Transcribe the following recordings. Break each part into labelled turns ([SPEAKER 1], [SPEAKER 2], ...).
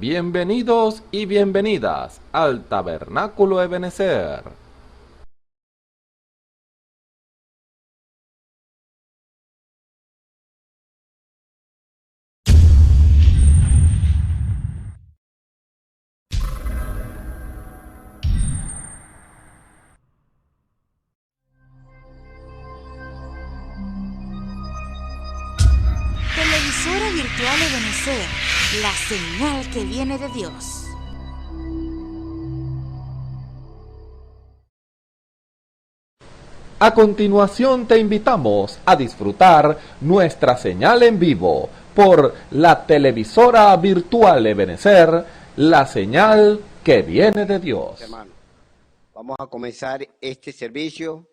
[SPEAKER 1] Bienvenidos y bienvenidas al Tabernáculo Ebenezer.
[SPEAKER 2] Televisora virtual Ebenezer, la señal que viene de Dios.
[SPEAKER 1] A continuación te invitamos a disfrutar nuestra señal en vivo por la televisora virtual Ebenezer, la señal que viene de Dios.
[SPEAKER 3] Hermano, vamos a comenzar este servicio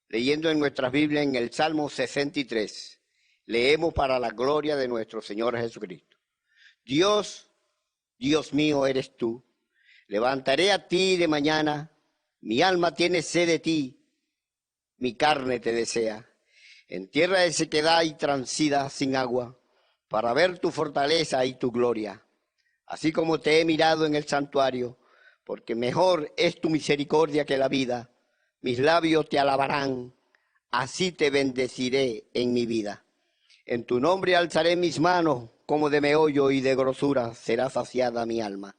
[SPEAKER 3] leyendo en nuestras Biblias en el Salmo 63. Leemos para la gloria de nuestro Señor Jesucristo. Dios, Dios mío eres tú. Levantaré a ti de mañana. Mi alma tiene sed de ti. Mi carne te desea. En tierra de sequedad y transida sin agua, para ver tu fortaleza y tu gloria. Así como te he mirado en el santuario, porque mejor es tu misericordia que la vida. Mis labios te alabarán, así te bendeciré en mi vida. En tu nombre alzaré mis manos, como de meollo y de grosura será saciada mi alma.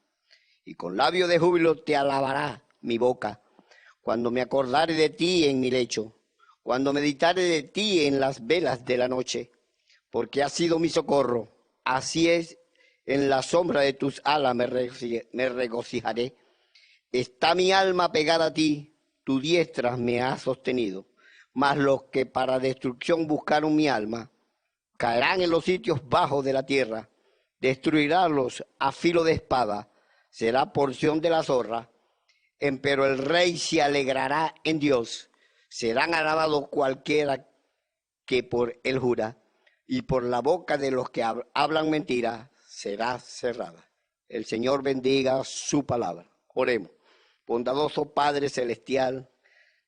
[SPEAKER 3] Y con labios de júbilo te alabará mi boca, cuando me acordare de ti en mi lecho, cuando meditare de ti en las velas de la noche, porque has sido mi socorro, así es, en la sombra de tus alas me regocijaré. Está mi alma pegada a ti, tu diestra me ha sostenido. Mas los que para destrucción buscaron mi alma, caerán en los sitios bajos de la tierra. Destruiránlos a filo de espada, será porción de la zorra. Empero el rey se alegrará en Dios. Serán alabados cualquiera que por él jura, y por la boca de los que hablan mentira será cerrada. El Señor bendiga su palabra. Oremos. Bondadoso Padre Celestial,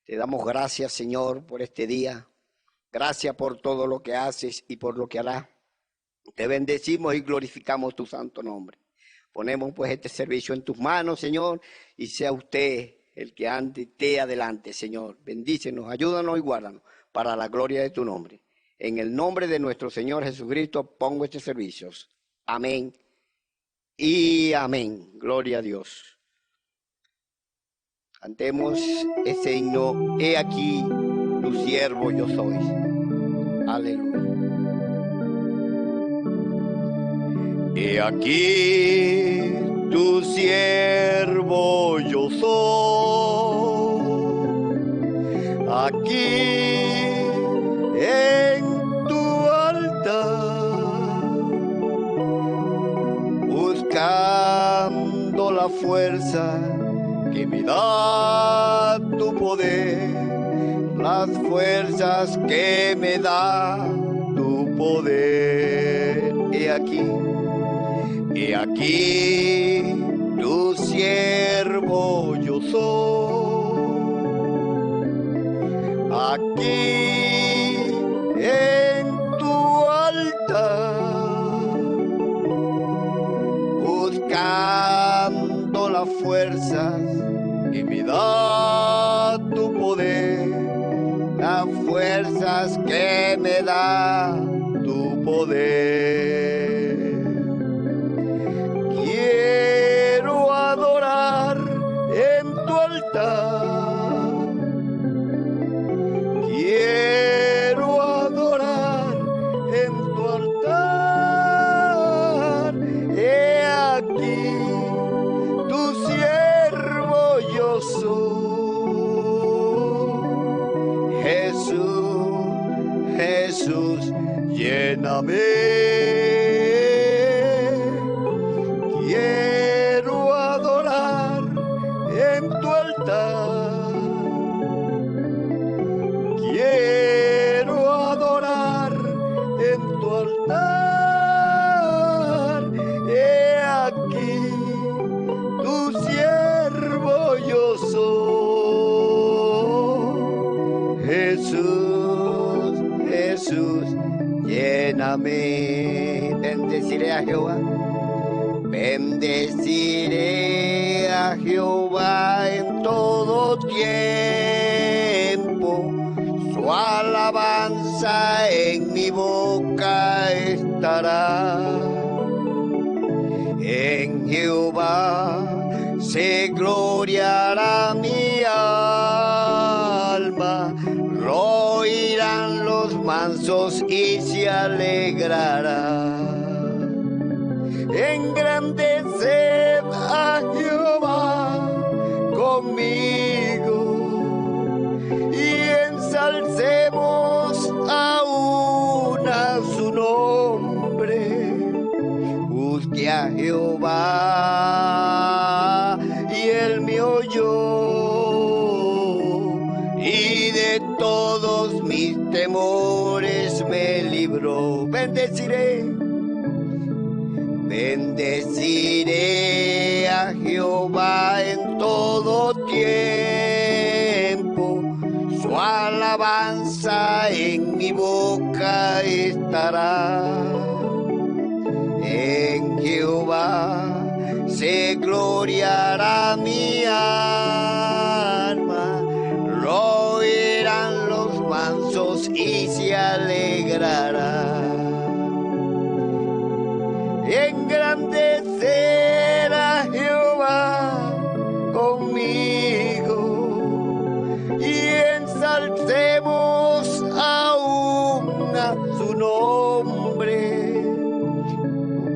[SPEAKER 3] te damos gracias, Señor, por este día. Gracias por todo lo que haces y por lo que harás. Te bendecimos y glorificamos tu santo nombre. Ponemos pues este servicio en tus manos, Señor, y sea usted el que ande te adelante, Señor. Bendícenos, ayúdanos y guárdanos para la gloria de tu nombre. En el nombre de nuestro Señor Jesucristo pongo este servicio. Amén y amén. Gloria a Dios. Cantemos ese himno. He aquí, tu siervo yo soy. Aleluya. He aquí, tu siervo yo soy. Aquí en tu altar, buscando la fuerza que me da tu poder, las fuerzas que me da tu poder. He aquí, tu siervo yo soy. Aquí en tu altar, buscando las fuerzas que me da tu poder, las fuerzas que me da tu poder. Quiero adorar en tu altar. Quiero adorar en tu altar. He aquí, tu siervo yo soy. Jesús, Jesús, lléname. Quiero adorar en tu altar. Quiero adorar en tu altar. He aquí, tu siervo yo soy. Jesús, Jesús, lléname. Bendeciré a Jehová. Bendeciré a Jehová en todo tiempo, su alabanza en mi boca estará. En Jehová se gloriará mi alma, lo oirán los mansos y se alegrará. Engrandeced a Jehová conmigo y ensalcemos aún a su nombre. Busque a Jehová y él me oyó y de todos mis temores me libró. Bendeciré a Jehová en todo tiempo, su alabanza en mi boca estará. En Jehová se gloriará mi alma, lo oirán los mansos y se alegrará. Engrandecer a Jehová conmigo y ensalcemos aún a su nombre.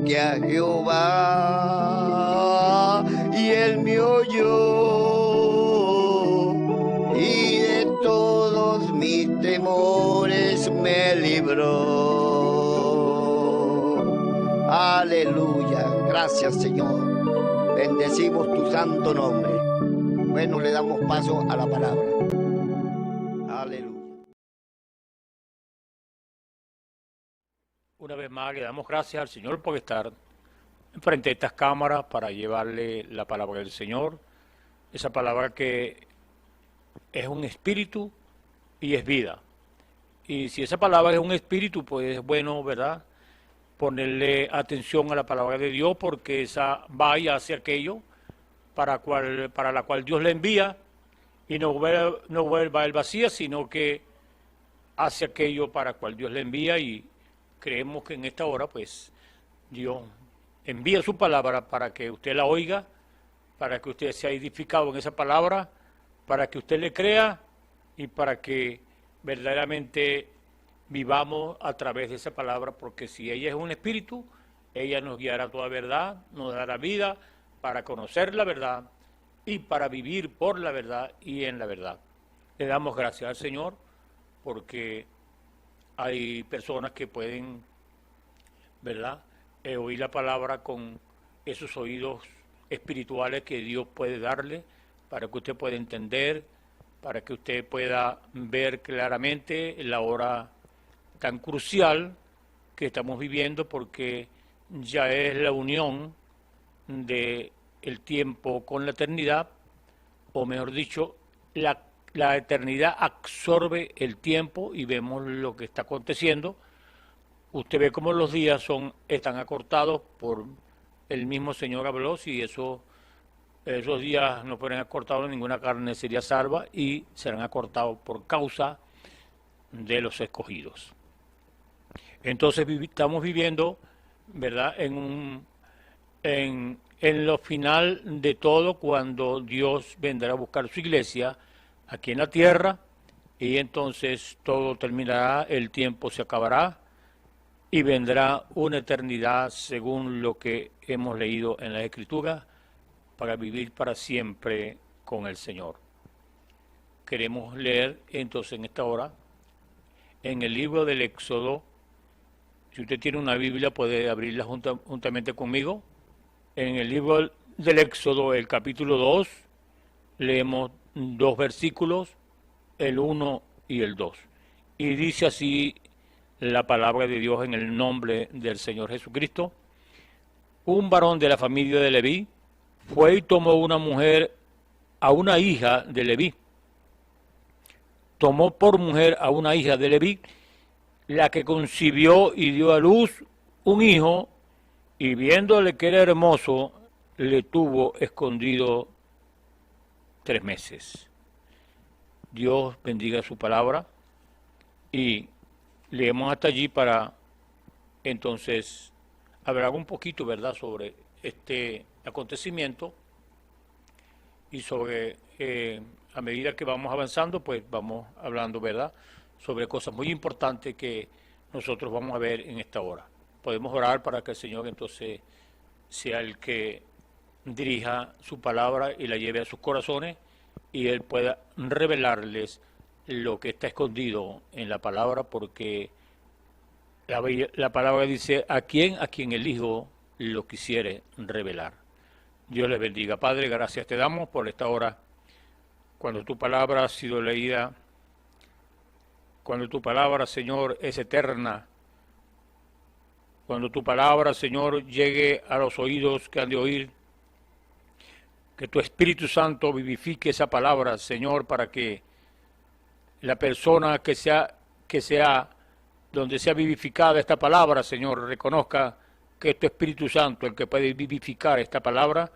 [SPEAKER 3] Que a Jehová y él me oyó y de todos mis temores me libró. Aleluya, gracias Señor, bendecimos tu santo nombre. Bueno, le damos paso a la palabra. Aleluya.
[SPEAKER 4] Una vez más le damos gracias al Señor por estar enfrente de estas cámaras para llevarle la palabra del Señor, esa palabra que es un espíritu y es vida. Y si esa palabra es un espíritu, pues es bueno, ¿verdad?, ponerle atención a la palabra de Dios, porque esa va y hace aquello para la cual Dios le envía, y no vuelva el vacío, sino que hace aquello para cual Dios le envía. Y creemos que en esta hora, pues, Dios envía su palabra para que usted la oiga, para que usted sea edificado en esa palabra, para que usted le crea y para que verdaderamente vivamos a través de esa palabra, porque si ella es un espíritu, ella nos guiará a toda verdad, nos dará vida para conocer la verdad y para vivir por la verdad y en la verdad. Le damos gracias al Señor porque hay personas que pueden, ¿verdad?, oír la palabra con esos oídos espirituales que Dios puede darle para que usted pueda entender, para que usted pueda ver claramente la hora tan crucial que estamos viviendo, porque ya es la unión de el tiempo con la eternidad, o mejor dicho, la eternidad absorbe el tiempo y vemos lo que está aconteciendo. Usted ve cómo los días están acortados, por el mismo Señor habló, si esos días no fueran acortados, ninguna carne sería salva y serán acortados por causa de los escogidos. Entonces estamos viviendo, ¿verdad?, en lo final de todo, cuando Dios vendrá a buscar su iglesia aquí en la tierra, y entonces todo terminará, el tiempo se acabará y vendrá una eternidad según lo que hemos leído en las Escrituras, para vivir para siempre con el Señor. Queremos leer entonces en esta hora en el libro del Éxodo. Si usted tiene una Biblia, puede abrirla juntamente conmigo. En el libro del Éxodo, el capítulo 2, leemos 2 versículos, el 1 y el 2. Y dice así la palabra de Dios en el nombre del Señor Jesucristo. Un varón de la familia de Leví fue y tomó una mujer, a una hija de Leví. Tomó por mujer a una hija de Leví, la que concibió y dio a luz un hijo, y viéndole que era hermoso, le tuvo escondido 3 meses. Dios bendiga su palabra y leemos hasta allí para entonces hablar un poquito, ¿verdad?, sobre este acontecimiento y sobre, a medida que vamos avanzando, pues vamos hablando, ¿verdad?, sobre cosas muy importantes que nosotros vamos a ver en esta hora. Podemos orar para que el Señor entonces sea el que dirija su palabra y la lleve a sus corazones y Él pueda revelarles lo que está escondido en la palabra, porque la palabra dice a quien el Hijo lo quisiere revelar. Dios les bendiga. Padre, gracias te damos por esta hora, cuando tu palabra ha sido leída, cuando tu palabra, Señor, es eterna, cuando tu palabra, Señor, llegue a los oídos que han de oír, que tu Espíritu Santo vivifique esa palabra, Señor, para que la persona que sea donde sea vivificada esta palabra, Señor, reconozca que es tu Espíritu Santo el que puede vivificar esta palabra,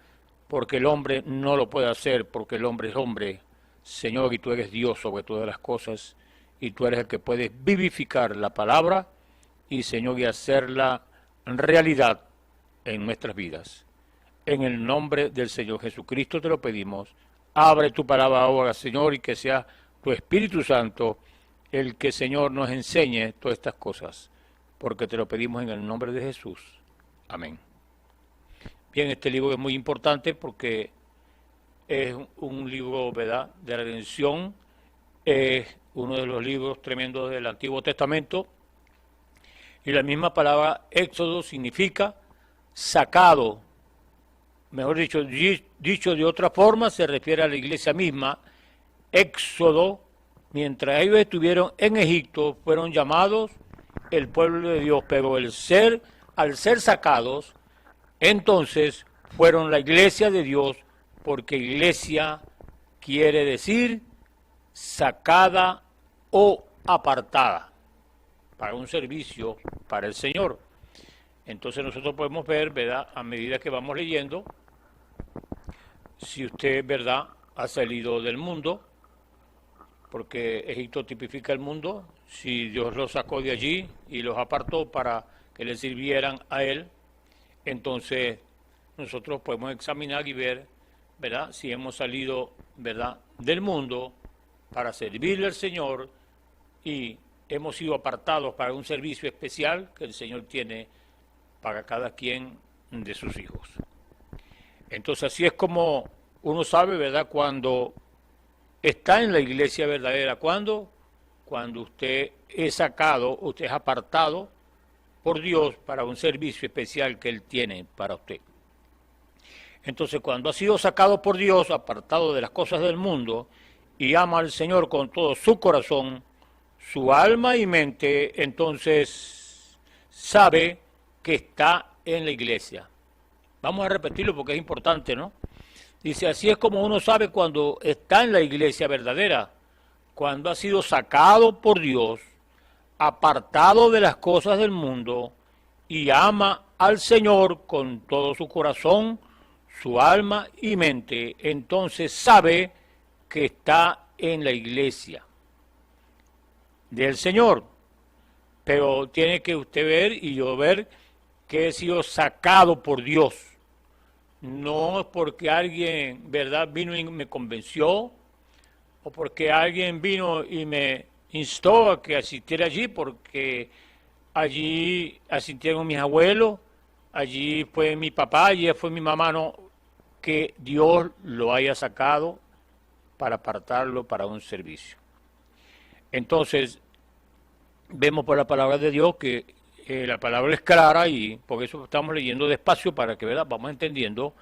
[SPEAKER 4] porque el hombre no lo puede hacer, porque el hombre es hombre, Señor, y tú eres Dios sobre todas las cosas, y tú eres el que puede vivificar la palabra y, Señor, y hacerla realidad en nuestras vidas. En el nombre del Señor Jesucristo te lo pedimos. Abre tu palabra ahora, Señor, y que sea tu Espíritu Santo el que, Señor, nos enseñe todas estas cosas, porque te lo pedimos en el nombre de Jesús. Amén. Bien, este libro es muy importante porque es un libro, ¿verdad?, de redención. Es uno de los libros tremendos del Antiguo Testamento. Y la misma palabra Éxodo significa sacado. Mejor dicho de otra forma, se refiere a la iglesia misma. Éxodo, mientras ellos estuvieron en Egipto, fueron llamados el pueblo de Dios, pero al ser sacados, entonces fueron la iglesia de Dios, porque iglesia quiere decir sacada o apartada para un servicio para el Señor. Entonces nosotros podemos ver, ¿verdad?, a medida que vamos leyendo, si usted, ¿verdad?, ha salido del mundo, porque Egipto tipifica el mundo, si Dios los sacó de allí y los apartó para que le sirvieran a Él, entonces nosotros podemos examinar y ver, ¿verdad?, si hemos salido, ¿verdad?, del mundo para servirle al Señor y hemos sido apartados para un servicio especial que el Señor tiene para cada quien de sus hijos. Entonces así es como uno sabe, ¿verdad?, cuando está en la iglesia verdadera. Cuando usted es sacado, usted es apartado por Dios para un servicio especial que Él tiene para usted. Entonces cuando ha sido sacado por Dios, apartado de las cosas del mundo, y ama al Señor con todo su corazón, su alma y mente, entonces sabe que está en la iglesia. Vamos a repetirlo porque es importante, ¿no? Dice, así es como uno sabe cuando está en la iglesia verdadera, cuando ha sido sacado por Dios, apartado de las cosas del mundo y ama al Señor con todo su corazón, su alma y mente, entonces sabe que está en la iglesia del Señor. Pero tiene que usted ver y yo ver que he sido sacado por Dios. No es porque alguien, ¿verdad?, vino y me convenció, o porque alguien vino y me instó a que asistiera allí, porque allí asistieron mis abuelos, allí fue mi papá, allí fue mi mamá, no, que Dios lo haya sacado para apartarlo para un servicio. Entonces, vemos por la palabra de Dios que la palabra es clara y por eso estamos leyendo despacio para que, ¿verdad?, vamos entendiendo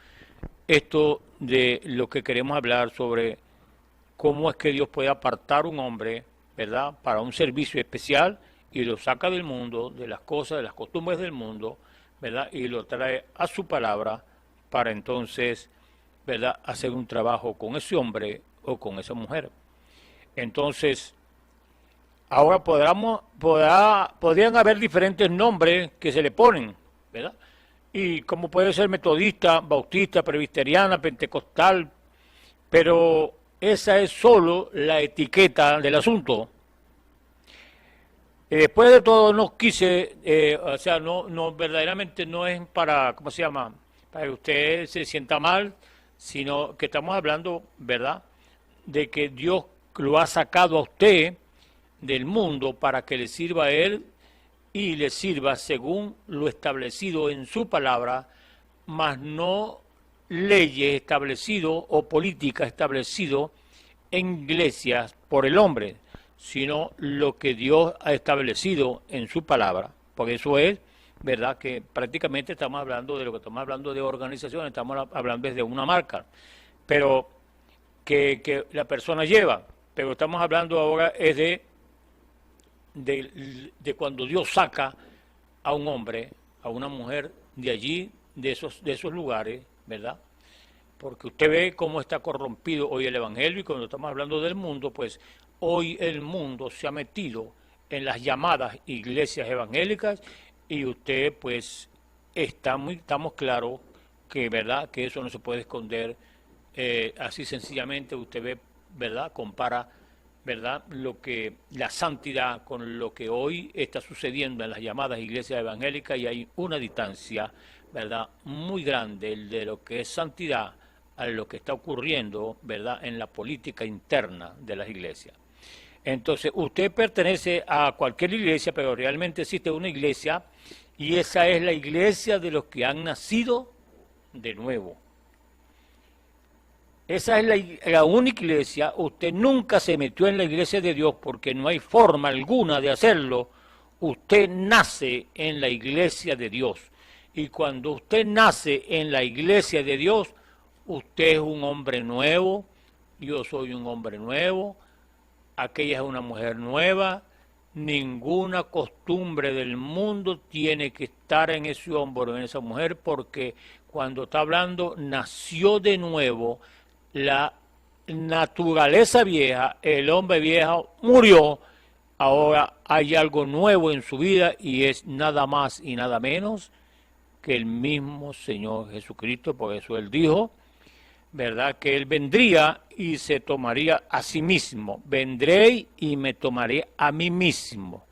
[SPEAKER 4] esto de lo que queremos hablar sobre cómo es que Dios puede apartar un hombre, ¿verdad?, para un servicio especial y lo saca del mundo, de las cosas, de las costumbres del mundo, ¿verdad?, y lo trae a su palabra para entonces, ¿verdad?, hacer un trabajo con ese hombre o con esa mujer. Entonces, ahora podrían haber diferentes nombres que se le ponen, ¿verdad? y como puede ser metodista, bautista, presbiteriana, pentecostal, pero esa es solo la etiqueta del asunto. Después de todo no quise, o sea, no verdaderamente no es para, ¿cómo se llama? Para que usted se sienta mal, sino que estamos hablando, ¿verdad?, de que Dios lo ha sacado a usted del mundo para que le sirva a Él y le sirva según lo establecido en su palabra, mas no leyes establecido o políticas establecido en iglesias por el hombre, sino lo que Dios ha establecido en su palabra. Porque eso es, ¿verdad?, que prácticamente estamos hablando de lo que estamos hablando de organización, estamos hablando desde una marca, pero que la persona lleva, pero estamos hablando ahora es de cuando Dios saca a un hombre, a una mujer de allí, de esos lugares, ¿verdad? Porque usted ve cómo está corrompido hoy el Evangelio, y cuando estamos hablando del mundo, pues hoy el mundo se ha metido en las llamadas iglesias evangélicas, y usted pues estamos claros que, ¿verdad?, que eso no se puede esconder. Así sencillamente usted ve, ¿verdad?, compara, ¿verdad?, lo que la santidad con lo que hoy está sucediendo en las llamadas iglesias evangélicas, y hay una distancia, ¿verdad?, muy grande de lo que es santidad a lo que está ocurriendo, ¿verdad?, en la política interna de las iglesias. Entonces, usted pertenece a cualquier iglesia, pero realmente existe una iglesia, y esa es la iglesia de los que han nacido de nuevo. Esa es la única iglesia. Usted nunca se metió en la iglesia de Dios porque no hay forma alguna de hacerlo. Usted nace en la iglesia de Dios. Y cuando usted nace en la iglesia de Dios, usted es un hombre nuevo, yo soy un hombre nuevo, aquella es una mujer nueva. Ninguna costumbre del mundo tiene que estar en ese hombre o en esa mujer, porque cuando está hablando nació de nuevo, la naturaleza vieja, el hombre viejo murió, ahora hay algo nuevo en su vida, y es nada más y nada menos que el mismo Señor Jesucristo. Por eso Él dijo, ¿verdad?, que Él vendría y se tomaría a sí mismo. Vendré y me tomaré a mí mismo.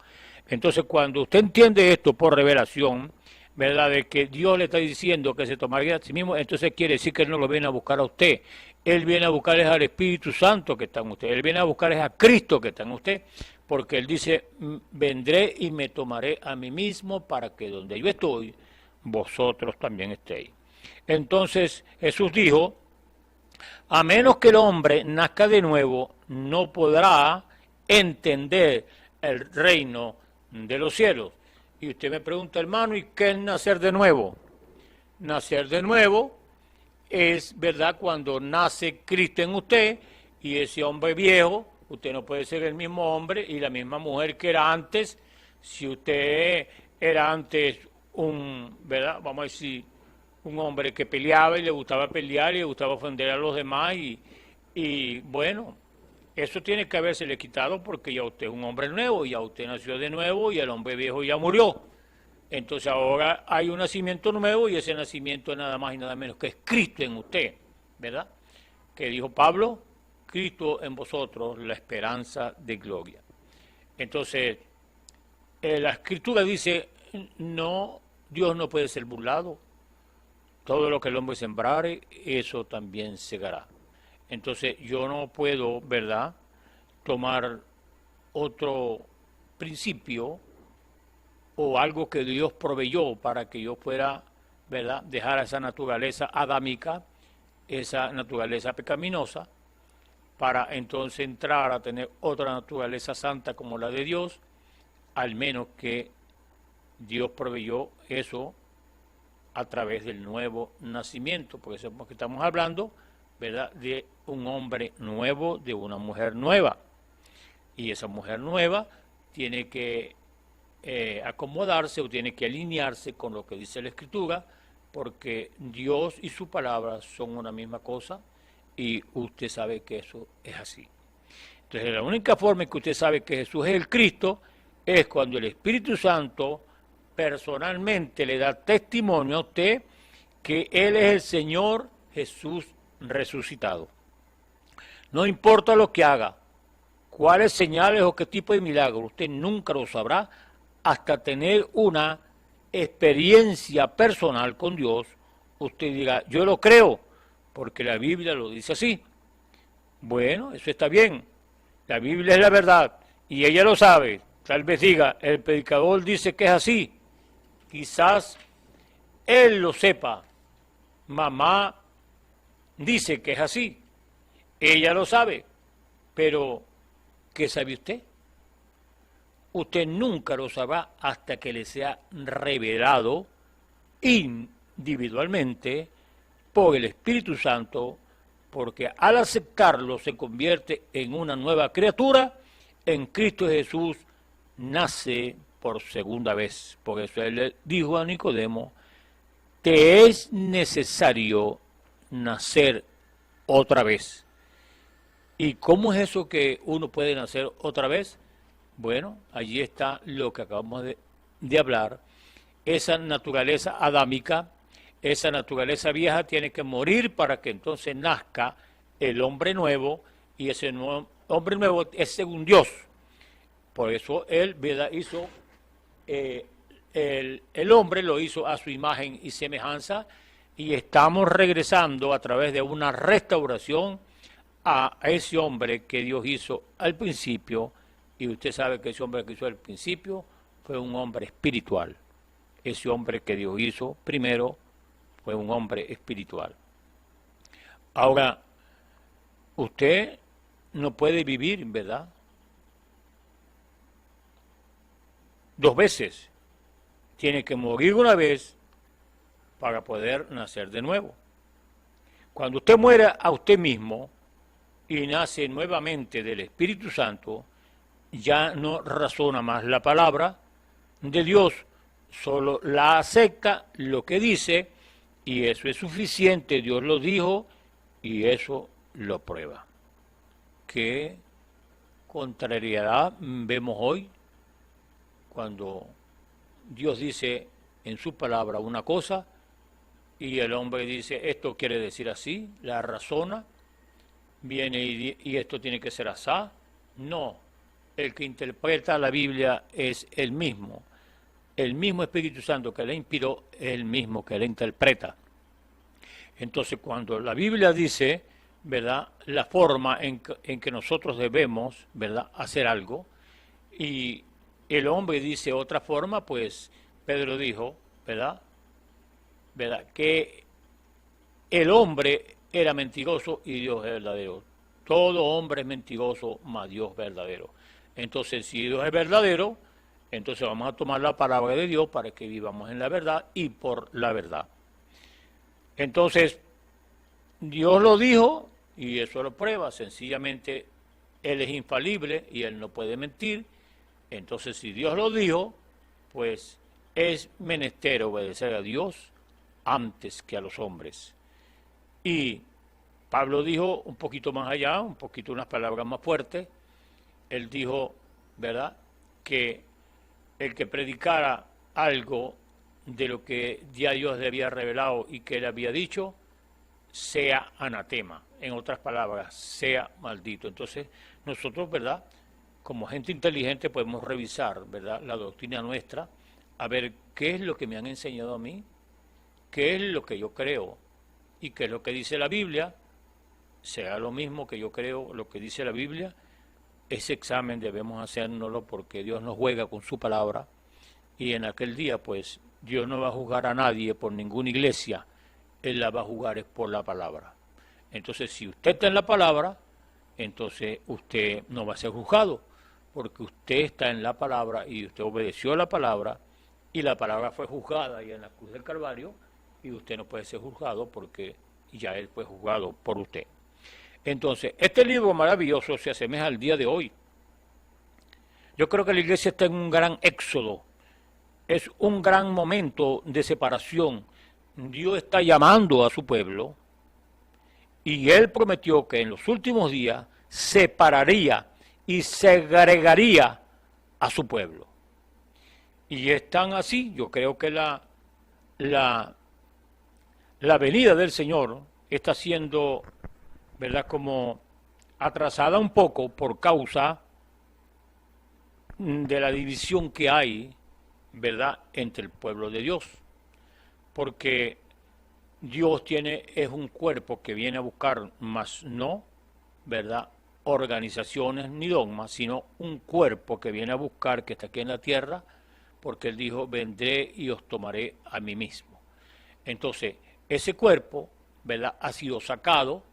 [SPEAKER 4] Entonces, cuando usted entiende esto por revelación, ¿verdad?, de que Dios le está diciendo que se tomaría a sí mismo, entonces quiere decir que Él no lo viene a buscar a usted. Él viene a buscar al Espíritu Santo que está en usted. Él viene a buscar a Cristo que está en usted, porque Él dice, vendré y me tomaré a mí mismo para que donde yo estoy, vosotros también estéis. Entonces Jesús dijo, a menos que el hombre nazca de nuevo, no podrá entender el reino de los cielos. Y usted me pregunta, hermano, ¿y qué es nacer de nuevo? Nacer de nuevo es, ¿verdad?, cuando nace Cristo en usted, y ese hombre viejo, usted no puede ser el mismo hombre y la misma mujer que era antes. Si usted era antes ¿verdad?, vamos a decir, un hombre que peleaba y le gustaba pelear y le gustaba ofender a los demás, y bueno, eso tiene que habérsele quitado, porque ya usted es un hombre nuevo, ya usted nació de nuevo y el hombre viejo ya murió. Entonces ahora hay un nacimiento nuevo, y ese nacimiento es nada más y nada menos que es Cristo en usted, ¿verdad? Que dijo Pablo, Cristo en vosotros, la esperanza de gloria. Entonces, la Escritura dice, no, Dios no puede ser burlado. Todo lo que el hombre sembrare, eso también segará. Entonces yo no puedo, ¿verdad?, tomar otro principio o algo que Dios proveyó para que yo fuera, ¿verdad?, dejar esa naturaleza adámica, esa naturaleza pecaminosa, para entonces entrar a tener otra naturaleza santa como la de Dios, al menos que Dios proveyó eso a través del nuevo nacimiento, porque eso es porque estamos hablando, ¿verdad?, de un hombre nuevo, de una mujer nueva, y esa mujer nueva tiene que acomodarse o tiene que alinearse con lo que dice la Escritura, porque Dios y su palabra son una misma cosa, y usted sabe que eso es así. Entonces la única forma en que usted sabe que Jesús es el Cristo es cuando el Espíritu Santo personalmente le da testimonio a usted que Él es el Señor Jesús resucitado. No importa lo que haga, cuáles señales o qué tipo de milagro, usted nunca lo sabrá hasta tener una experiencia personal con Dios. Usted diga, yo lo creo, porque la Biblia lo dice así. Bueno, eso está bien. La Biblia es la verdad y ella lo sabe. Tal vez diga, el predicador dice que es así. Quizás él lo sepa. Mamá dice que es así. Ella lo sabe. Pero, ¿qué sabe usted? Usted nunca lo sabrá hasta que le sea revelado individualmente por el Espíritu Santo, porque al aceptarlo se convierte en una nueva criatura. En Cristo Jesús nace por segunda vez. Por eso él le dijo a Nicodemo, te es necesario nacer otra vez. ¿Y cómo es eso que uno puede nacer otra vez? Bueno, allí está lo que acabamos de hablar. Esa naturaleza adámica, esa naturaleza vieja tiene que morir para que entonces nazca el hombre nuevo, y ese hombre nuevo es según Dios. Por eso él, ¿verdad?, hizo, el hombre lo hizo a su imagen y semejanza, y estamos regresando a través de una restauración a ese hombre que Dios hizo al principio, y usted sabe que ese hombre que hizo al principio fue un hombre espiritual. Ese hombre que Dios hizo primero fue un hombre espiritual. Ahora, usted no puede vivir, ¿verdad?, dos veces. Tiene que morir una vez para poder nacer de nuevo. Cuando usted muera a usted mismo y nace nuevamente del Espíritu Santo, ya no razona más la palabra de Dios, solo la acepta lo que dice, y eso es suficiente. Dios lo dijo y eso lo prueba. ¿Qué contrariedad vemos hoy cuando Dios dice en su palabra una cosa y el hombre dice, esto quiere decir así, la razona, viene y esto tiene que ser así? No, el que interpreta la Biblia es el mismo Espíritu Santo que le inspiró, es el mismo que le interpreta. Entonces, cuando la Biblia dice, ¿verdad?, la forma en que nosotros debemos, ¿verdad?, hacer algo, y el hombre dice otra forma, pues Pedro dijo, ¿verdad?, que el hombre era mentiroso y Dios es verdadero. Todo hombre es mentiroso, mas Dios es verdadero. Entonces, si Dios es verdadero, entonces vamos a tomar la palabra de Dios para que vivamos en la verdad y por la verdad. Entonces, Dios lo dijo y eso lo prueba. Sencillamente, Él es infalible y Él no puede mentir. Entonces, si Dios lo dijo, pues es menester obedecer a Dios antes que a los hombres. Y Pablo dijo un poquito más allá, un poquito unas palabras más fuertes. Él dijo, ¿verdad?, que el que predicara algo de lo que ya Dios le había revelado y que él había dicho, sea anatema. En otras palabras, sea maldito. Entonces, nosotros, ¿verdad?, como gente inteligente podemos revisar, ¿verdad?, la doctrina nuestra, a ver qué es lo que me han enseñado a mí, qué es lo que yo creo y qué es lo que dice la Biblia. Sea lo mismo que yo creo, lo que dice la Biblia. Ese examen debemos hacérnoslo porque Dios nos juega con su palabra, y en aquel día, pues, Dios no va a juzgar a nadie por ninguna iglesia, Él la va a juzgar es por la palabra. Entonces, si usted está en la palabra, entonces usted no va a ser juzgado, porque usted está en la palabra y usted obedeció a la palabra, y la palabra fue juzgada y en la cruz del Calvario, y usted no puede ser juzgado porque ya Él fue juzgado por usted. Entonces, este libro maravilloso se asemeja al día de hoy. Yo creo que la iglesia está en un gran éxodo. Es un gran momento de separación. Dios está llamando a su pueblo y Él prometió que en los últimos días separaría y segregaría a su pueblo. Y es tan así, yo creo que la venida del Señor está siendo, ¿verdad?, como atrasada un poco por causa de la división que hay, ¿verdad?, entre el pueblo de Dios. Porque Dios es un cuerpo que viene a buscar, más no, ¿verdad?, organizaciones ni dogmas, sino un cuerpo que viene a buscar, que está aquí en la tierra, porque Él dijo, vendré y os tomaré a mí mismo. Entonces, ese cuerpo, ¿verdad?, ha sido sacado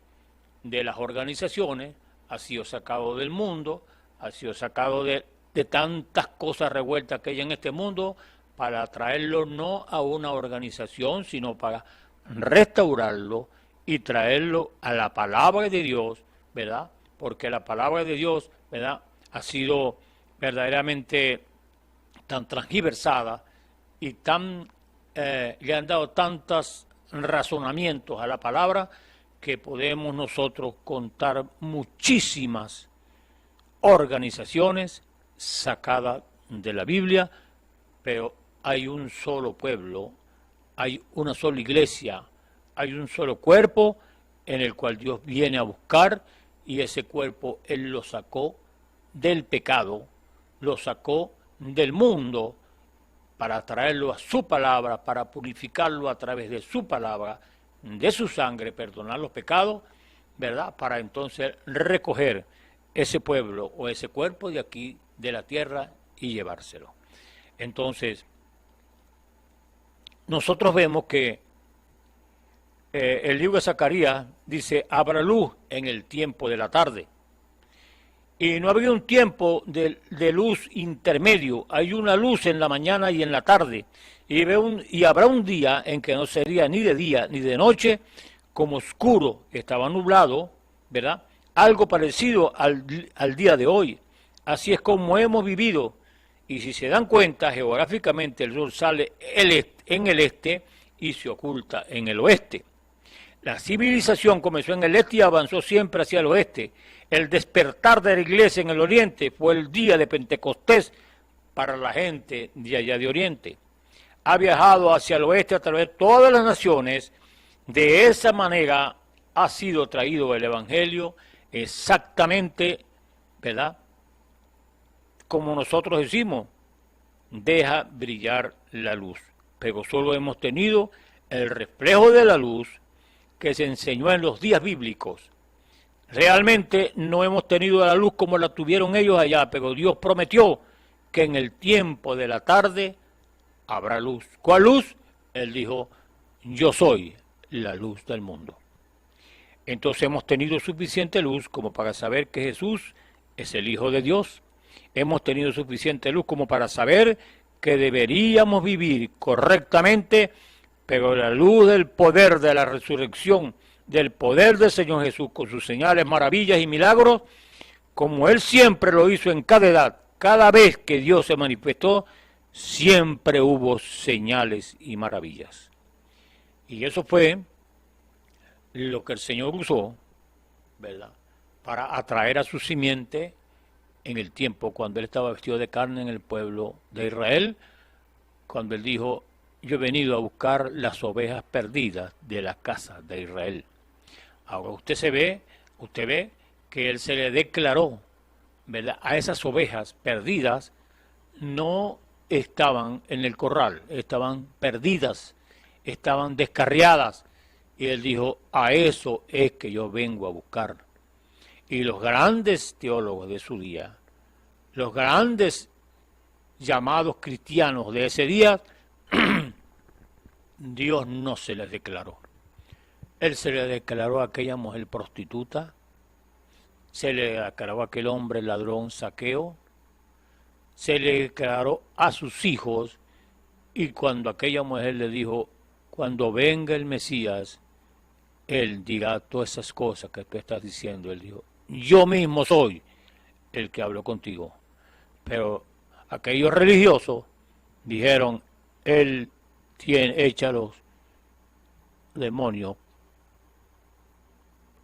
[SPEAKER 4] de las organizaciones, ha sido sacado del mundo, ha sido sacado de tantas cosas revueltas que hay en este mundo, para traerlo no a una organización, sino para restaurarlo y traerlo a la palabra de Dios, ¿verdad? Porque la palabra de Dios, ¿verdad?, ha sido verdaderamente tan transgiversada y le han dado tantos razonamientos a la palabra que podemos nosotros contar muchísimas organizaciones sacadas de la Biblia, pero hay un solo pueblo, hay una sola iglesia, hay un solo cuerpo en el cual Dios viene a buscar, y ese cuerpo Él lo sacó del pecado, lo sacó del mundo para traerlo a su palabra, para purificarlo a través de su palabra, de su sangre, perdonar los pecados, ¿verdad?, para entonces recoger ese pueblo o ese cuerpo de aquí, de la tierra, y llevárselo. Entonces, nosotros vemos que el libro de Zacarías dice, habrá luz en el tiempo de la tarde. Y no había un tiempo de luz intermedio, hay una luz en la mañana y en la tarde. Y habrá un día en que no sería ni de día ni de noche, como oscuro, estaba nublado, ¿verdad? Algo parecido al día de hoy. Así es como hemos vivido. Y si se dan cuenta, geográficamente el sol sale en el este y se oculta en el oeste. La civilización comenzó en el este y avanzó siempre hacia el oeste. El despertar de la iglesia en el oriente fue el día de Pentecostés para la gente de allá de oriente. Ha viajado hacia el oeste a través de todas las naciones. De esa manera ha sido traído el evangelio exactamente, ¿verdad?, como nosotros decimos, deja brillar la luz. Pero solo hemos tenido el reflejo de la luz que se enseñó en los días bíblicos. Realmente no hemos tenido la luz como la tuvieron ellos allá, pero Dios prometió que en el tiempo de la tarde habrá luz. ¿Cuál luz? Él dijo, yo soy la luz del mundo. Entonces hemos tenido suficiente luz como para saber que Jesús es el Hijo de Dios. Hemos tenido suficiente luz como para saber que deberíamos vivir correctamente, pero la luz del poder de la resurrección, del poder del Señor Jesús, con sus señales, maravillas y milagros, como Él siempre lo hizo en cada edad, cada vez que Dios se manifestó, siempre hubo señales y maravillas. Y eso fue lo que el Señor usó, ¿verdad?, para atraer a su simiente en el tiempo cuando Él estaba vestido de carne en el pueblo de Israel, cuando Él dijo, yo he venido a buscar las ovejas perdidas de la casa de Israel. Ahora usted ve que Él se le declaró, ¿verdad?, a esas ovejas perdidas, no estaban en el corral, estaban perdidas, estaban descarriadas, y Él dijo, a eso es que yo vengo a buscar. Y los grandes teólogos de su día, los grandes llamados cristianos de ese día, Dios no se les declaró. Él se le declaró a aquella mujer prostituta, se le declaró a aquel hombre ladrón Zaqueo, se le declaró a sus hijos, y cuando aquella mujer le dijo, cuando venga el Mesías, Él dirá todas esas cosas que tú estás diciendo. Él dijo, yo mismo soy el que habló contigo. Pero aquellos religiosos dijeron, Él echa los demonios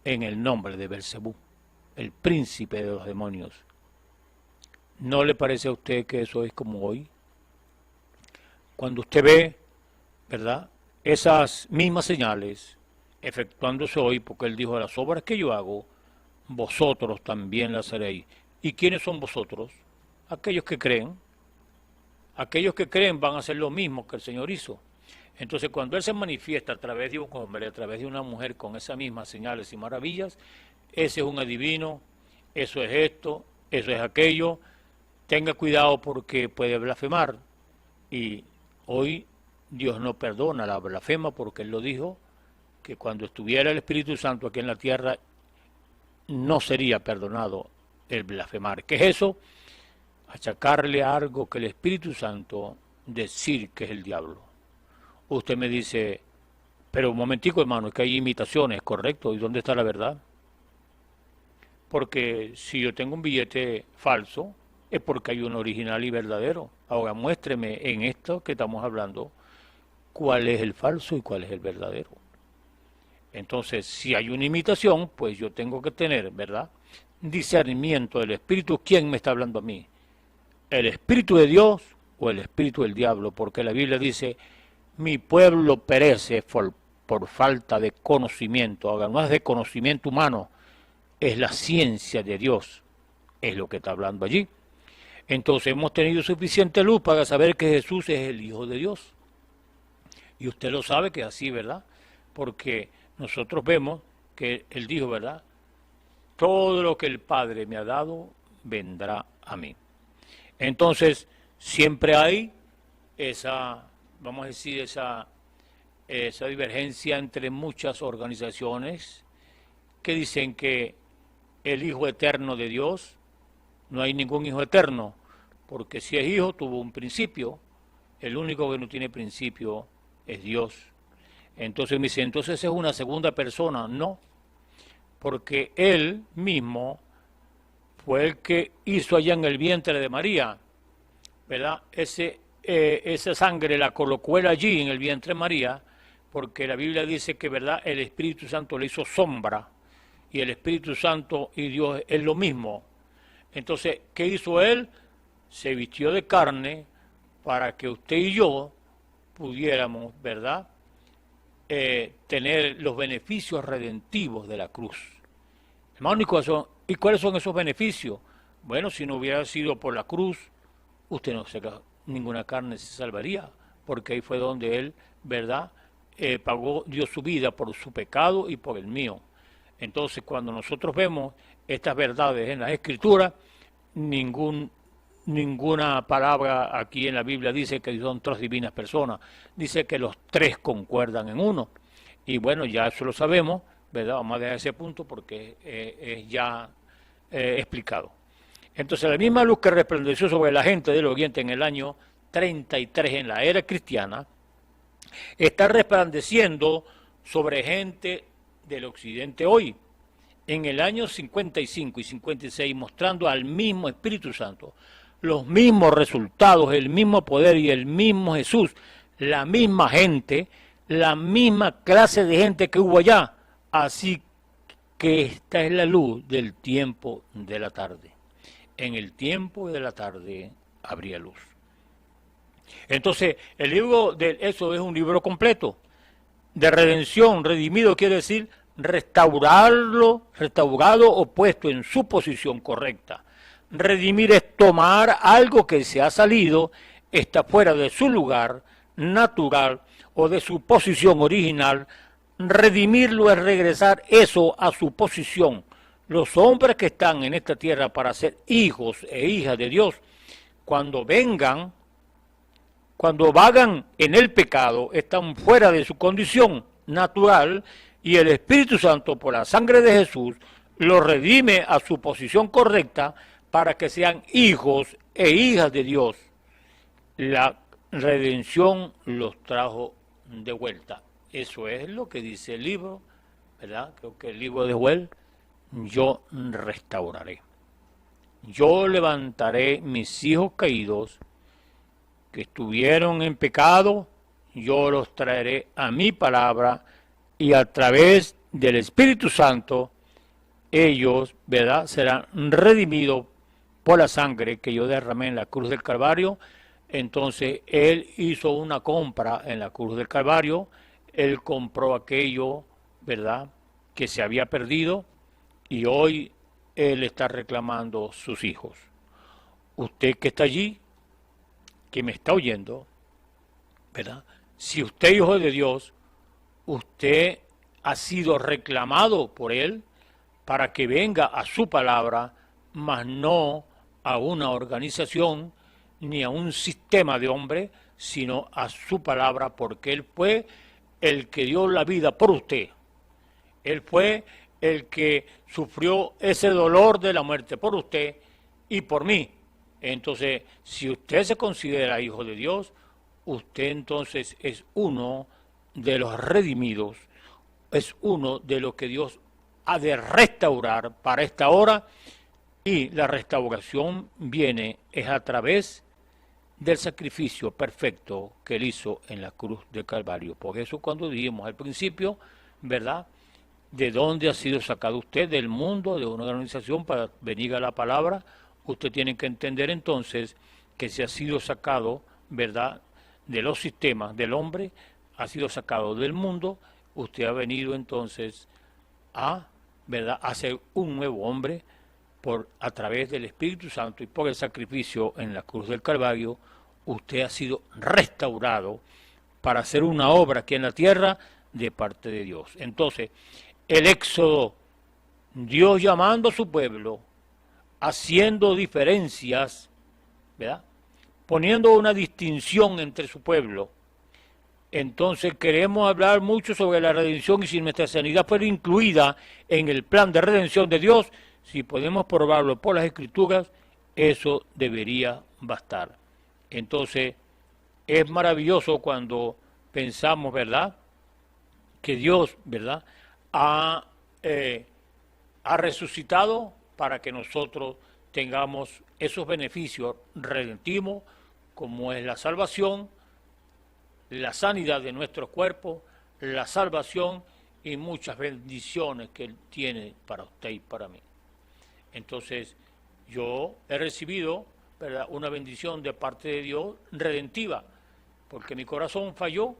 [SPEAKER 4] en el nombre de Belcebú, el príncipe de los demonios. ¿No le parece a usted que eso es como hoy? cuando usted ve, ¿verdad?, esas mismas señales efectuándose hoy, porque él dijo, las obras que yo hago, vosotros también las haréis. ¿Y quiénes son vosotros? Aquellos que creen. Aquellos que creen van a hacer lo mismo que el Señor hizo. Entonces, cuando Él se manifiesta a través de un hombre, a través de una mujer con esas mismas señales y maravillas, ese es un adivino, eso es esto, eso es aquello. Tenga cuidado porque puede blasfemar. Y hoy Dios no perdona la blasfema porque Él lo dijo, que cuando estuviera el Espíritu Santo aquí en la tierra, no sería perdonado el blasfemar. ¿Qué es eso? Achacarle algo que el Espíritu Santo decir que es el diablo. Usted me dice, pero un momentico, hermano, es que hay imitaciones, ¿correcto? ¿Y dónde está la verdad? Porque si yo tengo un billete falso, es porque hay un original y verdadero. Ahora muéstreme en esto que estamos hablando, cuál es el falso y cuál es el verdadero. Entonces, si hay una imitación, pues yo tengo que tener, ¿verdad?, discernimiento del Espíritu. ¿Quién me está hablando a mí? ¿El Espíritu de Dios o el Espíritu del diablo? Porque la Biblia dice, mi pueblo perece por falta de conocimiento. Ahora, no es de conocimiento humano, es la ciencia de Dios, es lo que está hablando allí. Entonces hemos tenido suficiente luz para saber que Jesús es el Hijo de Dios. Y usted lo sabe que es así, ¿verdad? Porque nosotros vemos que Él dijo, ¿verdad?, todo lo que el Padre me ha dado vendrá a mí. Entonces, siempre hay esa, vamos a decir, esa divergencia entre muchas organizaciones que dicen que el Hijo eterno de Dios, no hay ningún Hijo eterno, porque si es Hijo tuvo un principio, el único que no tiene principio es Dios. Entonces me dice, entonces es una segunda persona. No, porque Él mismo fue el que hizo allá en el vientre de María, ¿verdad? Esa sangre la colocó Él allí en el vientre de María, porque la Biblia dice que, ¿verdad?, el Espíritu Santo le hizo sombra, y el Espíritu Santo y Dios es lo mismo. Entonces, ¿qué hizo Él? Se vistió de carne para que usted y yo pudiéramos, ¿verdad?, tener los beneficios redentivos de la cruz. Hermano, ¿y cuáles son esos beneficios? Bueno, si no hubiera sido por la cruz, usted no se, ninguna carne se salvaría, porque ahí fue donde Él, ¿verdad?, pagó, dio su vida por su pecado y por el mío. Entonces, cuando nosotros vemos estas verdades en las Escrituras, ninguna palabra aquí en la Biblia dice que son tres divinas personas, dice que los tres concuerdan en uno. Y bueno, ya eso lo sabemos, ¿verdad? Vamos a dejar ese punto porque es ya explicado. Entonces, la misma luz que resplandeció sobre la gente del Oriente en el año 33 en la era cristiana, está resplandeciendo sobre gente del Occidente hoy, en el año 55 y 56, mostrando al mismo Espíritu Santo, los mismos resultados, el mismo poder y el mismo Jesús, la misma gente, la misma clase de gente que hubo allá. Así que esta es la luz del tiempo de la tarde. En el tiempo de la tarde habría luz. Entonces, el libro de eso es un libro completo de redención. Redimido quiere decir restaurado o puesto en su posición correcta. Redimir es tomar algo que se ha salido, está fuera de su lugar natural o de su posición original. Redimirlo es regresar eso a su posición. Los hombres que están en esta tierra para ser hijos e hijas de Dios, cuando vagan en el pecado, están fuera de su condición natural, y el Espíritu Santo, por la sangre de Jesús, los redime a su posición correcta para que sean hijos e hijas de Dios. La redención los trajo de vuelta. Eso es lo que dice el libro, ¿verdad? Creo que el libro de Joel, yo restauraré. Yo levantaré mis hijos caídos que estuvieron en pecado, yo los traeré a mi palabra, y a través del Espíritu Santo, ellos, ¿verdad?, serán redimidos por la sangre que yo derramé en la cruz del Calvario, Entonces Él hizo una compra en la cruz del Calvario, Él compró aquello, ¿verdad?, que se había perdido, y hoy Él está reclamando sus hijos. Usted que está allí, que me está oyendo, ¿verdad? Si usted es hijo de Dios, usted ha sido reclamado por Él para que venga a su palabra, mas no a una organización ni a un sistema de hombres, sino a su palabra, porque Él fue el que dio la vida por usted. Él fue el que sufrió ese dolor de la muerte por usted y por mí. Entonces, si usted se considera hijo de Dios, usted entonces es uno de los redimidos, es uno de los que Dios ha de restaurar para esta hora, y la restauración viene es a través del sacrificio perfecto que Él hizo en la cruz del Calvario. Por eso cuando dijimos al principio, ¿verdad?, ¿de dónde ha sido sacado usted? Del mundo, de una organización, para venir a la palabra. Usted tiene que entender entonces que se ha sido sacado, ¿verdad?, de los sistemas del hombre, ha sido sacado del mundo. Usted ha venido entonces a, ¿verdad?, a ser un nuevo hombre a través del Espíritu Santo, y por el sacrificio en la cruz del Calvario. Usted ha sido restaurado para hacer una obra aquí en la tierra de parte de Dios. Entonces, el éxodo, Dios llamando a su pueblo, haciendo diferencias, ¿verdad?, poniendo una distinción entre su pueblo. Entonces queremos hablar mucho sobre la redención, y si nuestra sanidad fuera incluida en el plan de redención de Dios, si podemos probarlo por las Escrituras, eso debería bastar. Entonces es maravilloso cuando pensamos, ¿verdad?, que Dios, ¿verdad?, ha resucitado para que nosotros tengamos esos beneficios redentivos, como es la salvación, la sanidad de nuestro cuerpo, la salvación y muchas bendiciones que Él tiene para usted y para mí. Entonces, yo he recibido, ¿verdad?, una bendición de parte de Dios redentiva, porque mi corazón falló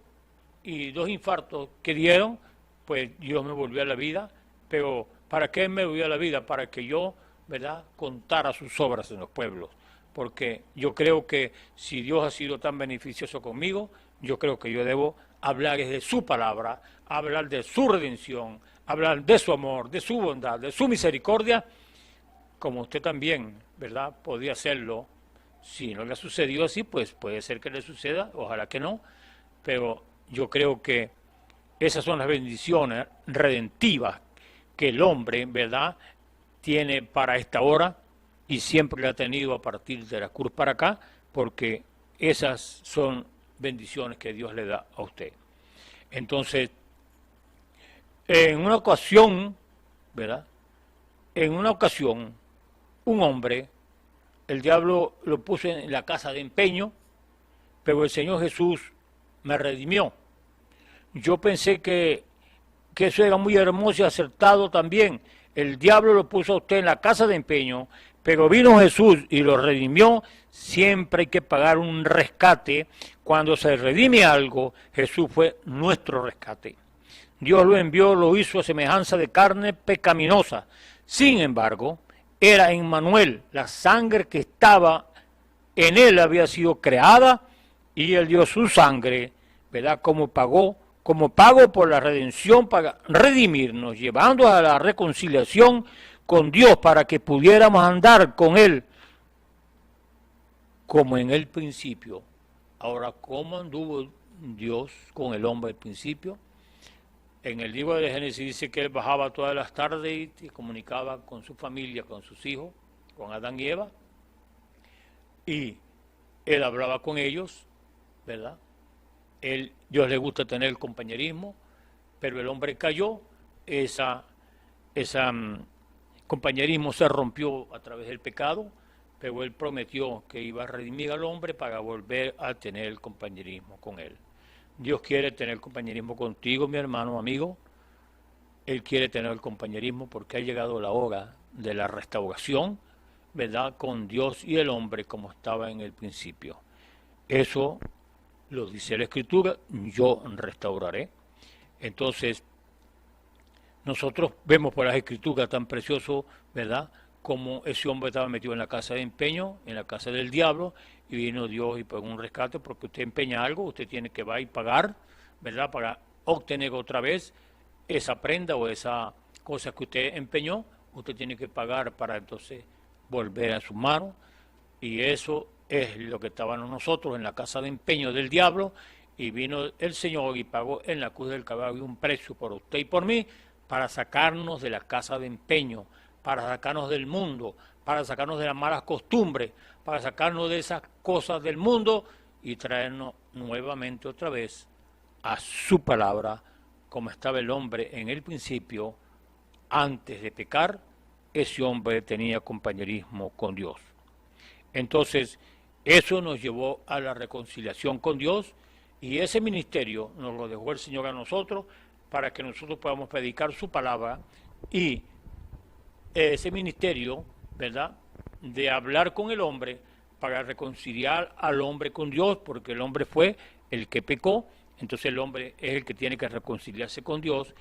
[SPEAKER 4] y 2 infartos que dieron, pues Dios me volvió a la vida. Pero ¿para qué me volvió a la vida? Para que yo, ¿verdad?, contara sus obras en los pueblos. Porque yo creo que si Dios ha sido tan beneficioso conmigo, yo creo que yo debo hablar de su palabra, hablar de su redención, hablar de su amor, de su bondad, de su misericordia, como usted también, ¿verdad?, podía hacerlo. Si no le ha sucedido así, pues puede ser que le suceda, ojalá que no, pero yo creo que esas son las bendiciones redentivas que el hombre, ¿verdad?, tiene para esta hora, y siempre la ha tenido a partir de la cruz para acá, porque esas son bendiciones que Dios le da a usted. Entonces, en una ocasión, ¿verdad?, en una ocasión, un hombre, el diablo lo puso en la casa de empeño, pero el Señor Jesús me redimió. Yo pensé que eso era muy hermoso y acertado también. El diablo lo puso a usted en la casa de empeño, pero vino Jesús y lo redimió. Siempre hay que pagar un rescate. Cuando se redime algo, Jesús fue nuestro rescate. Dios lo envió, lo hizo a semejanza de carne pecaminosa. Sin embargo, era Emmanuel, la sangre que estaba en él había sido creada, y él dio su sangre, ¿verdad?, como pago por la redención, para redimirnos, llevando a la reconciliación con Dios, para que pudiéramos andar con Él como en el principio. Ahora, ¿cómo anduvo Dios con el hombre al principio? En el libro de Génesis dice que Él bajaba todas las tardes y se comunicaba con su familia, con sus hijos, con Adán y Eva, y Él hablaba con ellos, ¿verdad? Dios le gusta tener el compañerismo, pero el hombre cayó, ese compañerismo se rompió a través del pecado, pero Él prometió que iba a redimir al hombre para volver a tener el compañerismo con Él. Dios quiere tener compañerismo contigo, mi hermano, amigo. Él quiere tener el compañerismo porque ha llegado la hora de la restauración, ¿verdad?, con Dios y el hombre como estaba en el principio. Eso lo dice la Escritura, yo restauraré. Entonces, nosotros vemos por las Escrituras tan precioso, ¿verdad?, como ese hombre estaba metido en la casa de empeño, en la casa del diablo, y vino Dios y pagó un rescate, porque usted empeña algo, usted tiene que va y pagar, ¿verdad?, para obtener otra vez esa prenda o esa cosa que usted empeñó, usted tiene que pagar para entonces volver a su mano, y eso es lo que estábamos nosotros en la casa de empeño del diablo, y vino el Señor y pagó en la cruz del Calvario un precio por usted y por mí, para sacarnos de la casa de empeño, para sacarnos del mundo, para sacarnos de las malas costumbres, para sacarnos de esas cosas del mundo y traernos nuevamente otra vez a su palabra, como estaba el hombre en el principio. Antes de pecar, ese hombre tenía compañerismo con Dios. Entonces, eso nos llevó a la reconciliación con Dios, y ese ministerio nos lo dejó el Señor a nosotros para que nosotros podamos predicar su palabra, y ese ministerio, ¿verdad?, de hablar con el hombre para reconciliar al hombre con Dios, porque el hombre fue el que pecó, entonces el hombre es el que tiene que reconciliarse con Dios.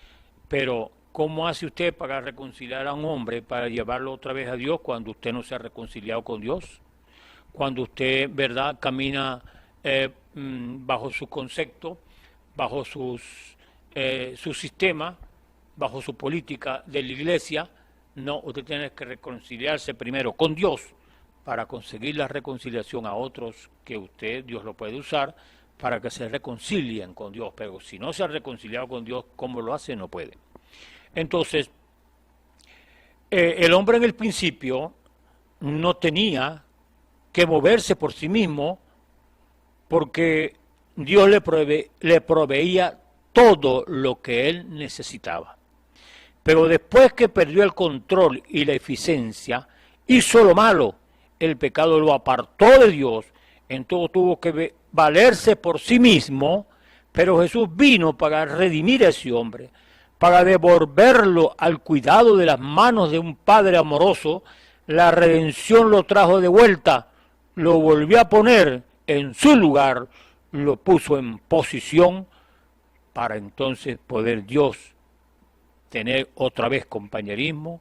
[SPEAKER 4] Pero ¿cómo hace usted para reconciliar a un hombre, para llevarlo otra vez a Dios, cuando usted no se ha reconciliado con Dios? Cuando usted, ¿verdad?, camina bajo su concepto, bajo su sistema, bajo su política de la iglesia. No, usted tiene que reconciliarse primero con Dios para conseguir la reconciliación a otros, que usted, Dios lo puede usar para que se reconcilien con Dios. Pero si no se ha reconciliado con Dios, ¿cómo lo hace? No puede. Entonces, el hombre en el principio no tenía que moverse por sí mismo, porque Dios le proveía todo lo que él necesitaba. Pero después que perdió el control y la eficiencia, hizo lo malo, el pecado lo apartó de Dios, entonces tuvo que valerse por sí mismo. Pero Jesús vino para redimir a ese hombre, para devolverlo al cuidado de las manos de un Padre amoroso. La redención lo trajo de vuelta, lo volvió a poner en su lugar, lo puso en posición para entonces poder Dios tener otra vez compañerismo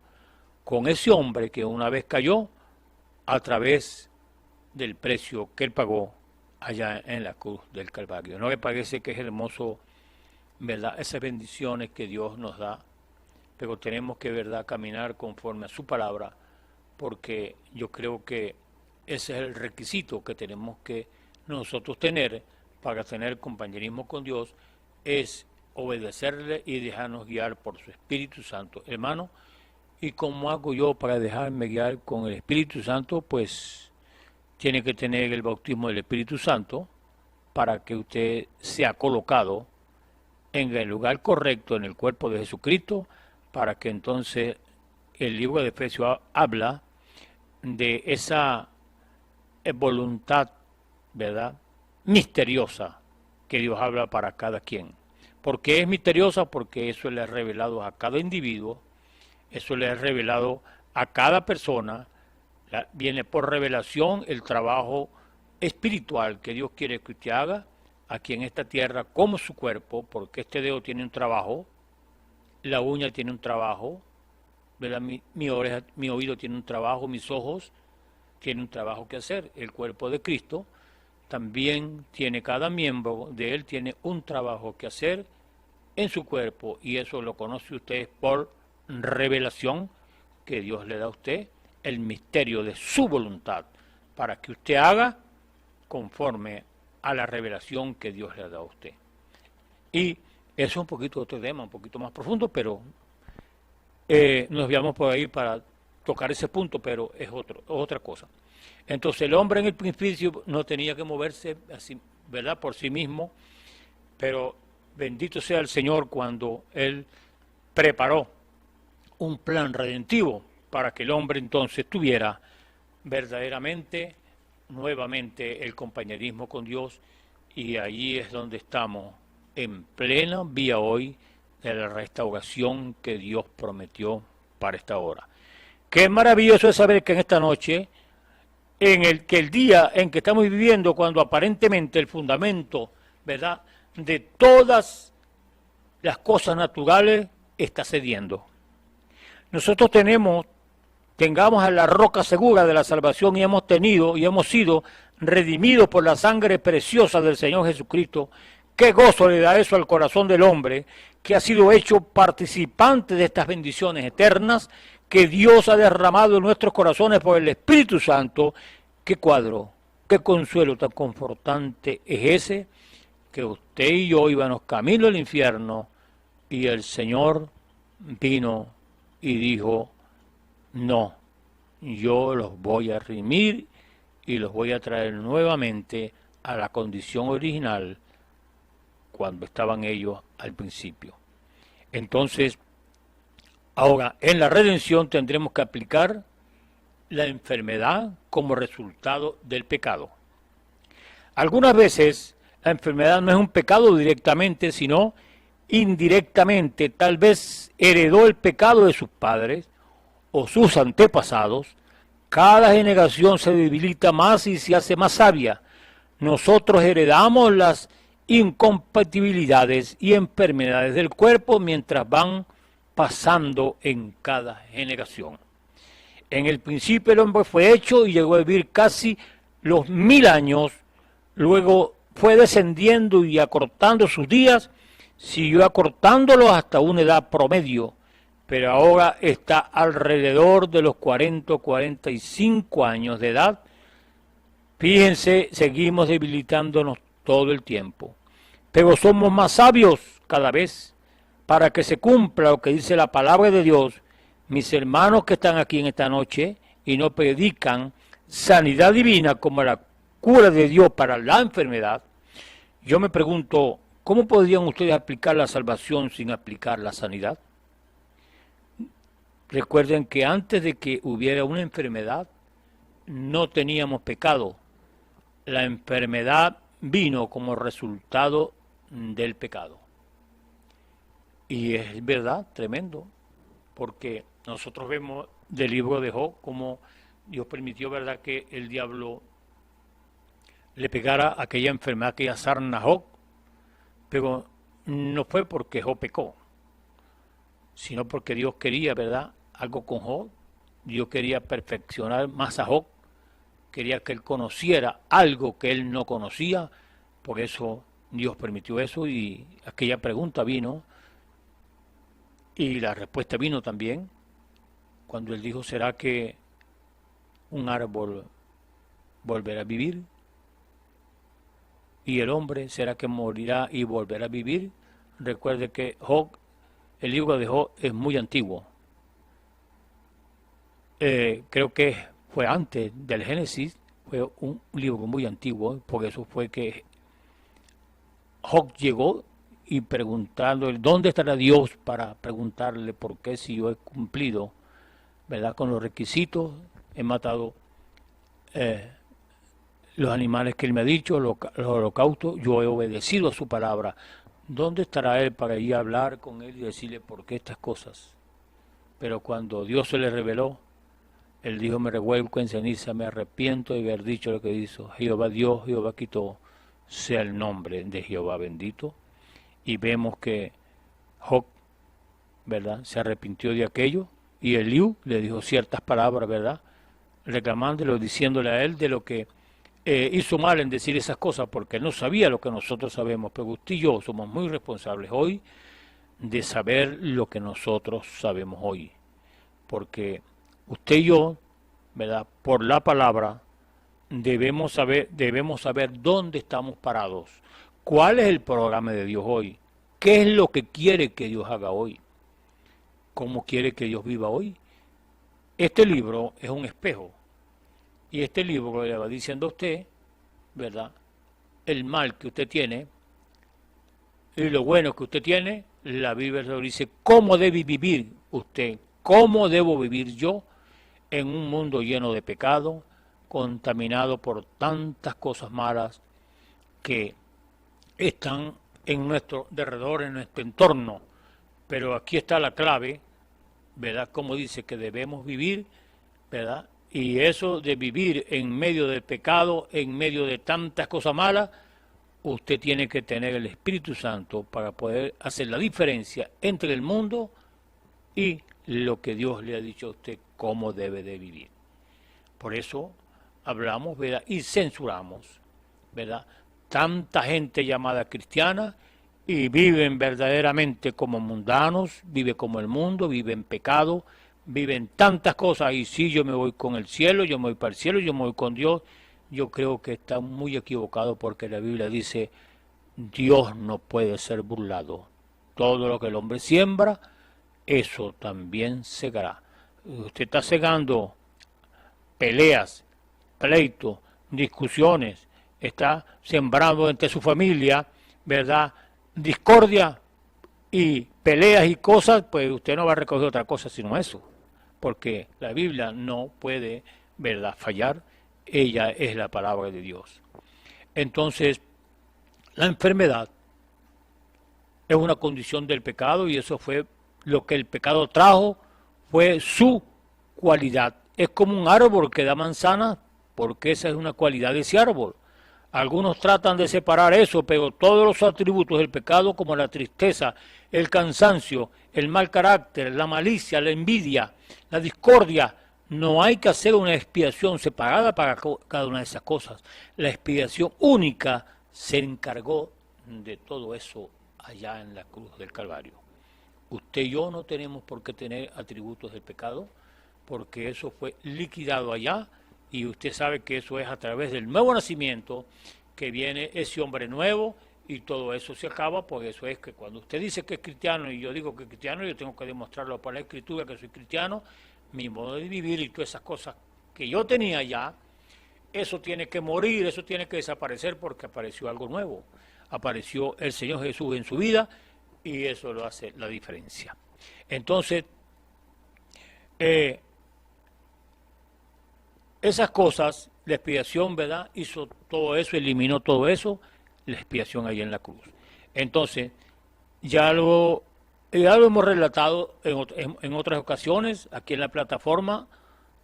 [SPEAKER 4] con ese hombre que una vez cayó a través del precio que él pagó allá en la cruz del Calvario. ¿No le parece que es hermoso, verdad, esas bendiciones que Dios nos da? Pero tenemos que, verdad, caminar conforme a su palabra, porque yo creo que ese es el requisito que tenemos que nosotros tener para tener compañerismo con Dios, es obedecerle y dejarnos guiar por su Espíritu Santo. Hermano, ¿y cómo hago yo para dejarme guiar con el Espíritu Santo? Pues tiene que tener el bautismo del Espíritu Santo para que usted sea colocado en el lugar correcto, en el cuerpo de Jesucristo, para que entonces el libro de Efesios habla de esa voluntad, ¿verdad?, misteriosa que Dios habla para cada quien. ¿Por qué es misteriosa? Porque eso le ha revelado a cada individuo, eso le ha revelado a cada persona. Viene por revelación el trabajo espiritual que Dios quiere que usted haga aquí en esta tierra como su cuerpo, porque este dedo tiene un trabajo, la uña tiene un trabajo, ¿verdad? Mi oreja, mi oído tiene un trabajo, mis ojos tienen un trabajo que hacer. El cuerpo de Cristo también tiene, cada miembro de él tiene un trabajo que hacer en su cuerpo, y eso lo conoce usted por revelación que Dios le da a usted, el misterio de su voluntad, para que usted haga conforme a la revelación que Dios le ha dado a usted. Y eso es un poquito otro tema, un poquito más profundo, pero nos veamos por ahí para tocar ese punto, pero es otra cosa. Entonces el hombre en el principio no tenía que moverse así, ¿verdad?, por sí mismo, pero bendito sea el Señor cuando Él preparó un plan redentivo para que el hombre entonces tuviera verdaderamente, nuevamente, el compañerismo con Dios, y allí es donde estamos, en plena vía hoy de la restauración que Dios prometió para esta hora. Qué maravilloso es saber que en esta noche en el que el día en que estamos viviendo, cuando aparentemente el fundamento, ¿verdad?, de todas las cosas naturales está cediendo. Nosotros tengamos a la roca segura de la salvación y hemos sido redimidos por la sangre preciosa del Señor Jesucristo. Qué gozo le da eso al corazón del hombre, que ha sido hecho participante de estas bendiciones eternas que Dios ha derramado en nuestros corazones por el Espíritu Santo. Qué cuadro, qué consuelo tan confortante es ese, que usted y yo íbamos camino al infierno y el Señor vino y dijo: no, yo los voy a redimir y los voy a traer nuevamente a la condición original cuando estaban ellos al principio. Entonces, ahora en la redención tendremos que aplicar la enfermedad como resultado del pecado. Algunas veces la enfermedad no es un pecado directamente, sino indirectamente. Tal vez heredó el pecado de sus padres o sus antepasados. Cada generación se debilita más y se hace más sabia. Nosotros heredamos las incompatibilidades y enfermedades del cuerpo mientras van pasando en cada generación. En el principio el hombre fue hecho y llegó a vivir casi los 1000 años, luego fue descendiendo y acortando sus días, siguió acortándolos hasta una edad promedio, pero ahora está alrededor de los 40 o 45 años de edad. Fíjense, seguimos debilitándonos todo el tiempo, pero somos más sabios cada vez para que se cumpla lo que dice la palabra de Dios. Mis hermanos que están aquí en esta noche y no predican sanidad divina como la cura de Dios para la enfermedad, yo me pregunto, ¿cómo podrían ustedes aplicar la salvación sin aplicar la sanidad? Recuerden que antes de que hubiera una enfermedad, no teníamos pecado. La enfermedad vino como resultado del pecado. Y es verdad, tremendo, porque nosotros vemos del libro de Job cómo Dios permitió, verdad, que el diablo le pegara aquella enfermedad, aquella sarna a Job, pero no fue porque Job pecó, sino porque Dios quería, verdad, algo con Job. Dios quería perfeccionar más a Job, quería que él conociera algo que él no conocía, por eso Dios permitió eso y aquella pregunta vino y la respuesta vino también cuando él dijo: ¿será que un árbol volverá a vivir? ¿Y el hombre será que morirá y volverá a vivir? Recuerde que Job, el libro de Job es muy antiguo. Creo que fue antes del Génesis, fue un libro muy antiguo, por eso fue que Job llegó y preguntándole dónde estará Dios, para preguntarle por qué, si yo he cumplido, ¿verdad?, con los requisitos, he matado los animales que él me ha dicho, los holocaustos, yo he obedecido a su palabra. ¿Dónde estará él para ir a hablar con él y decirle por qué estas cosas? Pero cuando Dios se le reveló, él dijo: me revuelco en ceniza, me arrepiento de haber dicho lo que hizo. Jehová Dios, Jehová quitó, sea el nombre de Jehová bendito. Y vemos que Job, ¿verdad?, se arrepintió de aquello, y Eliú le dijo ciertas palabras, ¿verdad?, reclamándolo, diciéndole a él de lo que hizo mal en decir esas cosas, porque él no sabía lo que nosotros sabemos. Pero usted y yo somos muy responsables hoy de saber lo que nosotros sabemos hoy, porque usted y yo, ¿verdad?, por la palabra debemos saber dónde estamos parados, cuál es el programa de Dios hoy, qué es lo que quiere que Dios haga hoy, cómo quiere que Dios viva hoy. Este libro es un espejo, y este libro le va diciendo a usted, ¿verdad?, el mal que usted tiene y lo bueno que usted tiene. La Biblia le dice cómo debe vivir usted, cómo debo vivir yo en un mundo lleno de pecado, contaminado por tantas cosas malas que están en nuestro derredor, en nuestro entorno. Pero aquí está la clave, ¿verdad?, como dice que debemos vivir, ¿verdad?, Y eso de vivir en medio del pecado, en medio de tantas cosas malas, usted tiene que tener el Espíritu Santo para poder hacer la diferencia entre el mundo y lo que Dios le ha dicho a usted cómo debe de vivir. Por eso hablamos, ¿verdad? Y censuramos, ¿verdad? Tanta gente llamada cristiana y viven verdaderamente como mundanos, vive como el mundo, vive en pecado, viven tantas cosas. Y si yo me voy con el cielo, yo me voy para el cielo, yo me voy con Dios. Yo creo que está muy equivocado, porque la Biblia dice: Dios no puede ser burlado. Todo lo que el hombre siembra, eso también segará. Usted está segando peleas, pleitos, discusiones, está sembrando entre su familia, ¿verdad?, discordia y peleas y cosas, pues usted no va a recoger otra cosa sino eso, porque la Biblia no puede, ¿verdad?, fallar. Ella es la palabra de Dios. Entonces, la enfermedad es una condición del pecado, y eso fue lo que el pecado trajo, fue su cualidad. Es como un árbol que da manzanas, porque esa es una cualidad de ese árbol. Algunos tratan de separar eso, pero todos los atributos del pecado, como la tristeza, el cansancio, el mal carácter, la malicia, la envidia, la discordia, no hay que hacer una expiación separada para cada una de esas cosas. La expiación única se encargó de todo eso allá en la cruz del Calvario. Usted y yo no tenemos por qué tener atributos del pecado, porque eso fue liquidado allá, y usted sabe que eso es a través del nuevo nacimiento que viene ese hombre nuevo, y todo eso se acaba. Por eso es que cuando usted dice que es cristiano y yo digo que es cristiano, yo tengo que demostrarlo por la Escritura que soy cristiano, mi modo de vivir y todas esas cosas que yo tenía ya, eso tiene que morir, eso tiene que desaparecer, porque apareció algo nuevo. Apareció el Señor Jesús en su vida, y eso lo hace la diferencia. Entonces, esas cosas, la expiación, ¿verdad?, hizo todo eso, eliminó todo eso, la expiación ahí en la cruz. Entonces, ya lo hemos relatado en otras ocasiones, aquí en la plataforma,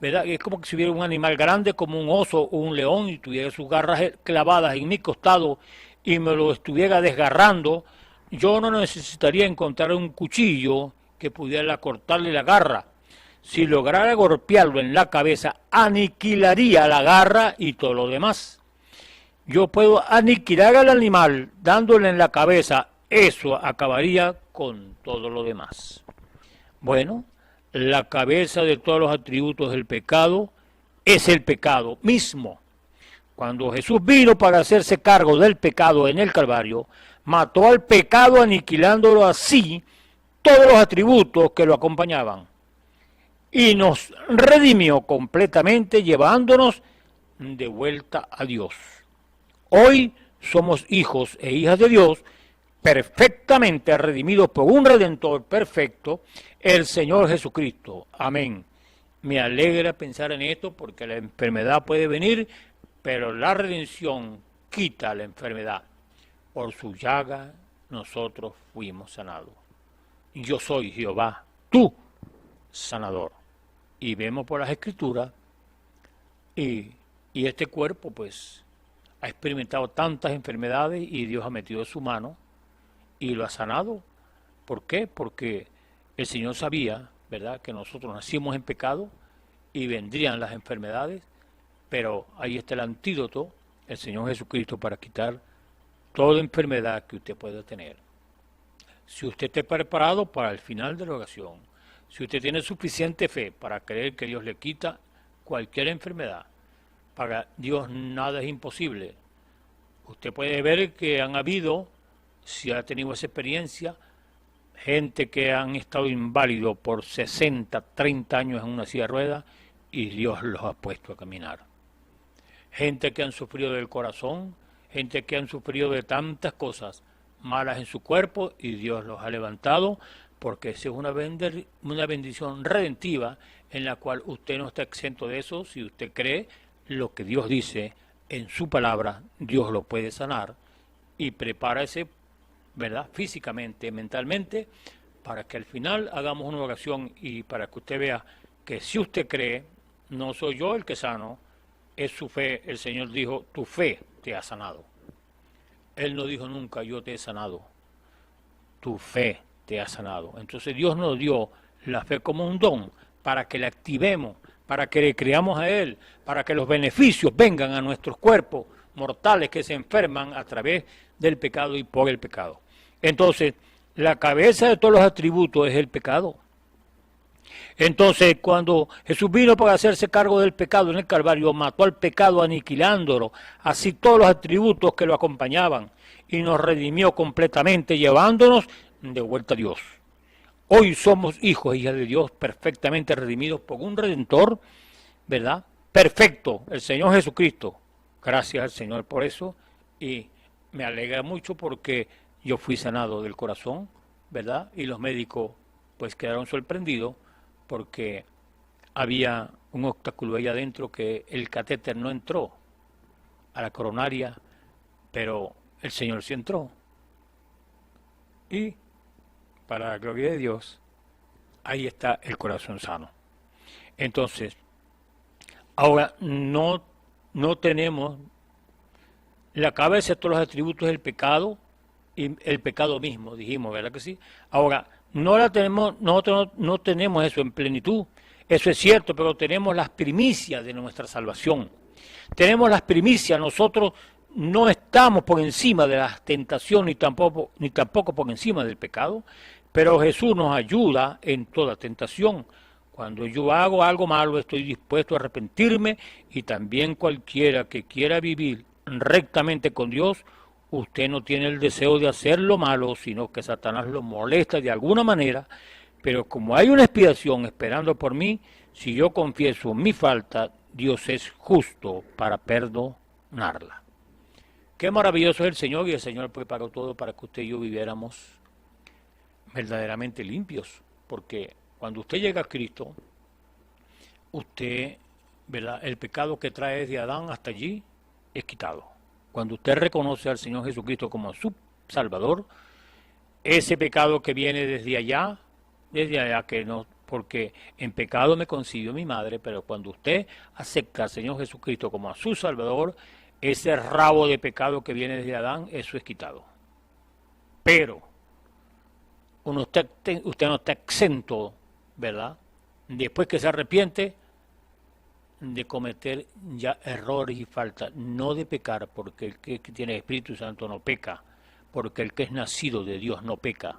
[SPEAKER 4] ¿verdad? Es como que si hubiera un animal grande, como un oso o un león, y tuviera sus garras clavadas en mi costado y me lo estuviera desgarrando. Yo no necesitaría encontrar un cuchillo que pudiera cortarle la garra. Si lograra golpearlo en la cabeza, aniquilaría la garra y todo lo demás. Yo puedo aniquilar al animal dándole en la cabeza, eso acabaría con todo lo demás. Bueno, la cabeza de todos los atributos del pecado es el pecado mismo. Cuando Jesús vino para hacerse cargo del pecado en el Calvario, mató al pecado aniquilándolo así todos los atributos que lo acompañaban, y nos redimió completamente, llevándonos de vuelta a Dios. Hoy somos hijos e hijas de Dios, perfectamente redimidos por un Redentor perfecto, el Señor Jesucristo. Amén. Me alegra pensar en esto, porque la enfermedad puede venir, pero la redención quita la enfermedad. Por su llaga nosotros fuimos sanados. Yo soy Jehová, tu sanador. Y vemos por las Escrituras, y este cuerpo pues ha experimentado tantas enfermedades, y Dios ha metido su mano y lo ha sanado. ¿Por qué? Porque el Señor sabía, ¿verdad?, que nosotros nacimos en pecado y vendrían las enfermedades, pero ahí está el antídoto, el Señor Jesucristo, para quitar toda enfermedad que usted pueda tener. Si usted está preparado para el final de la oración, si usted tiene suficiente fe para creer que Dios le quita cualquier enfermedad, para Dios nada es imposible. Usted puede ver que han habido, si ha tenido esa experiencia, gente que han estado inválidos por 60, 30 años en una silla de ruedas, y Dios los ha puesto a caminar. Gente que han sufrido del corazón, gente que han sufrido de tantas cosas malas en su cuerpo, y Dios los ha levantado, porque esa es una bendición redentiva en la cual usted no está exento de eso. Si usted cree lo que Dios dice en su palabra, Dios lo puede sanar, y prepárese, ¿verdad?, físicamente, mentalmente, para que al final hagamos una oración, y para que usted vea que si usted cree, no soy yo el que sano, es su fe. El Señor dijo, tu fe te ha sanado. Él no dijo nunca, yo te he sanado. Tu fe te ha sanado. Entonces Dios nos dio la fe como un don para que la activemos, para que le creamos a Él, para que los beneficios vengan a nuestros cuerpos mortales que se enferman a través del pecado y por el pecado. Entonces, la cabeza de todos los atributos es el pecado. Entonces, cuando Jesús vino para hacerse cargo del pecado en el Calvario, mató al pecado aniquilándolo, así todos los atributos que lo acompañaban, y nos redimió completamente, llevándonos de vuelta a Dios. Hoy somos hijos e hijas de Dios, perfectamente redimidos por un Redentor, ¿verdad? Perfecto, el Señor Jesucristo. Gracias al Señor por eso, y me alegra mucho porque yo fui sanado del corazón, ¿verdad? Y los médicos pues quedaron sorprendidos porque había un obstáculo ahí adentro que el catéter no entró a la coronaria, pero el Señor sí entró. Y para la gloria de Dios, ahí está el corazón sano. Entonces, ahora no tenemos la cabeza de todos los atributos del pecado y el pecado mismo, dijimos, ¿verdad que sí? Ahora, nosotros no tenemos eso en plenitud, eso es cierto, pero tenemos las primicias de nuestra salvación. Tenemos las primicias, nosotros no estamos por encima de las tentaciones ni tampoco por encima del pecado, pero Jesús nos ayuda en toda tentación. Cuando yo hago algo malo, estoy dispuesto a arrepentirme, y también cualquiera que quiera vivir rectamente con Dios, usted no tiene el deseo de hacer lo malo, sino que Satanás lo molesta de alguna manera, pero como hay una expiación esperando por mí, si yo confieso mi falta, Dios es justo para perdonarla. Qué maravilloso es el Señor, y el Señor preparó todo para que usted y yo viviéramos verdaderamente limpios, porque cuando usted llega a Cristo, usted, ¿verdad?, el pecado que trae desde Adán hasta allí es quitado. Cuando usted reconoce al Señor Jesucristo como su Salvador, ese pecado que viene desde allá que no, porque en pecado me concibió mi madre, pero cuando usted acepta al Señor Jesucristo como a su Salvador, ese rabo de pecado que viene desde Adán, eso es quitado. Pero usted no está exento, ¿verdad?, después que se arrepiente, de cometer ya errores y faltas, no de pecar, porque el que tiene Espíritu Santo no peca, porque el que es nacido de Dios no peca.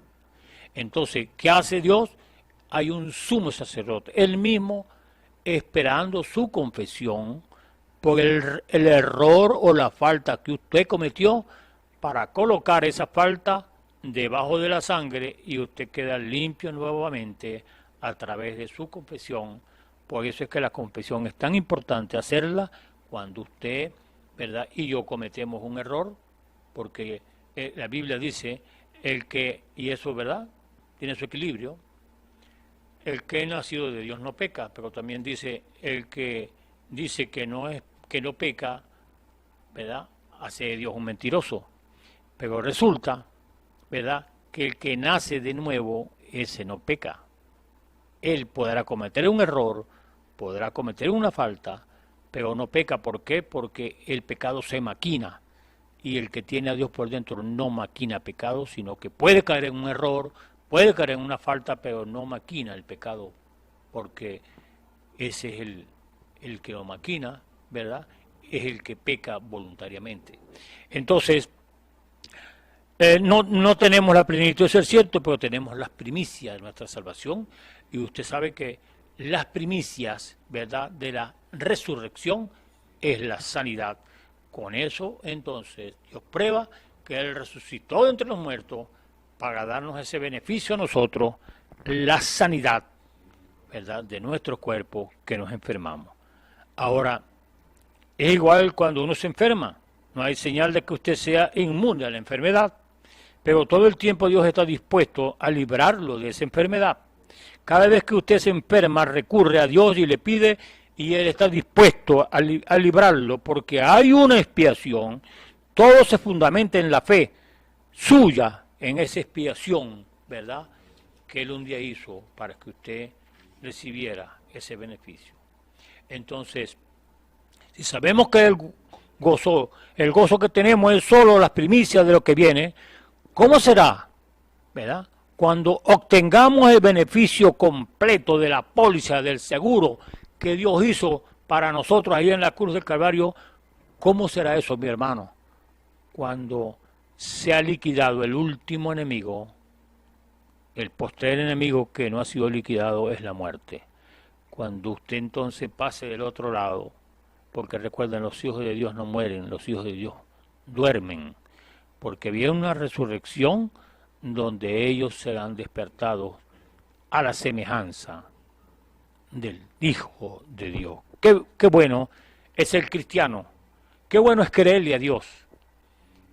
[SPEAKER 4] Entonces, ¿qué hace Dios? Hay un sumo sacerdote, él mismo esperando su confesión por el error o la falta que usted cometió, para colocar esa falta debajo de la sangre, y usted queda limpio nuevamente a través de su confesión. Por eso es que la confesión es tan importante hacerla cuando usted, ¿verdad?, y yo cometemos un error, porque la Biblia dice, y eso, ¿verdad?, tiene su equilibrio, el que es nacido de Dios no peca, pero también dice, el que dice que no peca, ¿verdad?, hace de Dios un mentiroso. Pero resulta, ¿verdad?, que el que nace de nuevo, ese no peca. Él podrá cometer un error, podrá cometer una falta, pero no peca. ¿Por qué? Porque el pecado se maquina, y el que tiene a Dios por dentro no maquina pecado, sino que puede caer en un error, puede caer en una falta, pero no maquina el pecado, porque ese es el que lo maquina, ¿verdad?, es el que peca voluntariamente. Entonces, no tenemos la plenitud, eso es cierto, pero tenemos las primicias de nuestra salvación, y usted sabe que las primicias, ¿verdad?, de la resurrección es la sanidad. Con eso, entonces, Dios prueba que Él resucitó de entre los muertos para darnos ese beneficio a nosotros, la sanidad, ¿verdad?, de nuestro cuerpo que nos enfermamos. Ahora, es igual cuando uno se enferma, no hay señal de que usted sea inmune a la enfermedad, pero todo el tiempo Dios está dispuesto a librarlo de esa enfermedad. Cada vez que usted se enferma, recurre a Dios y le pide, y Él está dispuesto a librarlo, porque hay una expiación. Todo se fundamenta en la fe suya, en esa expiación, ¿verdad?, que Él un día hizo para que usted recibiera ese beneficio. Entonces, si sabemos que el gozo que tenemos es solo las primicias de lo que viene, ¿cómo será, verdad? Cuando obtengamos el beneficio completo de la póliza, del seguro que Dios hizo para nosotros ahí en la cruz del Calvario, ¿cómo será eso, mi hermano? Cuando se ha liquidado el último enemigo, el postrer enemigo que no ha sido liquidado es la muerte. Cuando usted entonces pase del otro lado, porque recuerden, los hijos de Dios no mueren, los hijos de Dios duermen, porque viene una resurrección donde ellos serán despertados a la semejanza del Hijo de Dios. Qué bueno es el cristiano, qué bueno es creerle a Dios,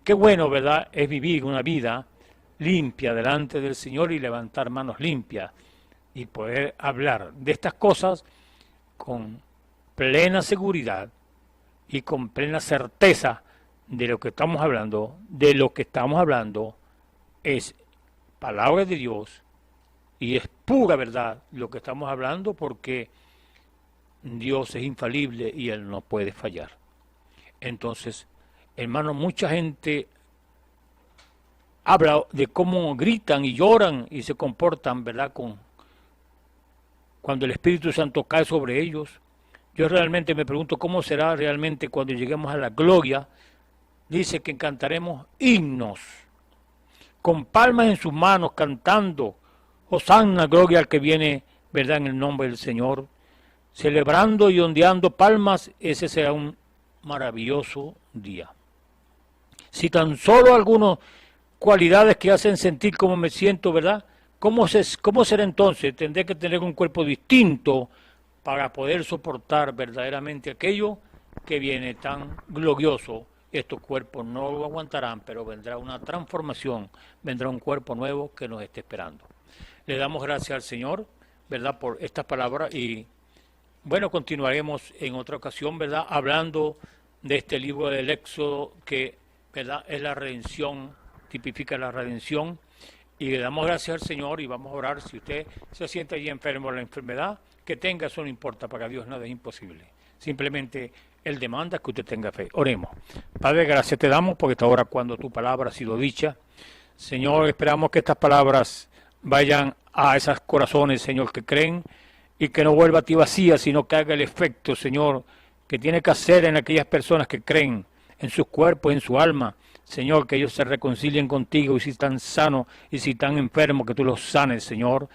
[SPEAKER 4] qué bueno, ¿verdad?, es vivir una vida limpia delante del Señor y levantar manos limpias y poder hablar de estas cosas con plena seguridad y con plena certeza de lo que estamos hablando. De lo que estamos hablando es palabra de Dios y es pura verdad lo que estamos hablando, porque Dios es infalible y Él no puede fallar. Entonces, hermano, mucha gente habla de cómo gritan y lloran y se comportan, ¿verdad?, cuando el Espíritu Santo cae sobre ellos. Yo realmente me pregunto cómo será realmente cuando lleguemos a la gloria. Dice que cantaremos himnos, con palmas en sus manos, cantando Hosanna, gloria al que viene, ¿verdad?, en el nombre del Señor, celebrando y ondeando palmas. Ese será un maravilloso día. Si tan solo algunas cualidades que hacen sentir cómo me siento, ¿verdad? ¿Cómo será entonces? Tendré que tener un cuerpo distinto para poder soportar verdaderamente aquello que viene tan glorioso. Estos cuerpos no lo aguantarán, pero vendrá una transformación, vendrá un cuerpo nuevo que nos esté esperando. Le damos gracias al Señor, ¿verdad?, por estas palabras, y bueno, continuaremos en otra ocasión, ¿verdad?, hablando de este libro del Éxodo, que, ¿verdad?, es la redención, tipifica la redención. Y le damos gracias al Señor y vamos a orar. Si usted se siente allí enfermo de la enfermedad que tenga, eso no importa, para Dios nada es imposible. Simplemente Él demanda que usted tenga fe. Oremos. Padre, gracias te damos porque esta hora, cuando tu palabra ha sido dicha, Señor, esperamos que estas palabras vayan a esos corazones, Señor, que creen, y que no vuelva a ti vacía, sino que haga el efecto, Señor, que tiene que hacer en aquellas personas que creen, en sus cuerpos, en su alma. Señor, que ellos se reconcilien contigo, y si están sanos y si están enfermos, que tú los sanes, Señor.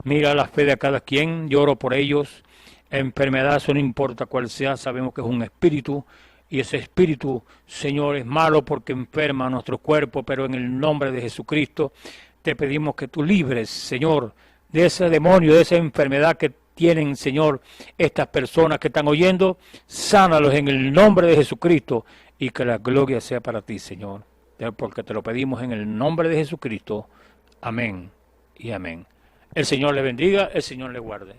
[SPEAKER 4] Mira la fe de cada quien, lloro por ellos. Enfermedad, eso no importa cuál sea, sabemos que es un espíritu, y ese espíritu, Señor, es malo porque enferma nuestro cuerpo, pero en el nombre de Jesucristo te pedimos que tú libres, Señor, de ese demonio, de esa enfermedad que tienen, Señor, estas personas que están oyendo. Sánalos en el nombre de Jesucristo, y que la gloria sea para ti, Señor, porque te lo pedimos en el nombre de Jesucristo. Amén y amén. El Señor le bendiga, el Señor le guarde.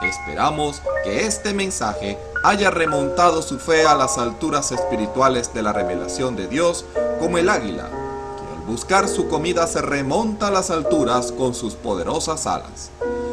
[SPEAKER 5] Esperamos que este mensaje haya remontado su fe a las alturas espirituales de la revelación de Dios, como el águila, que al buscar su comida se remonta a las alturas con sus poderosas alas.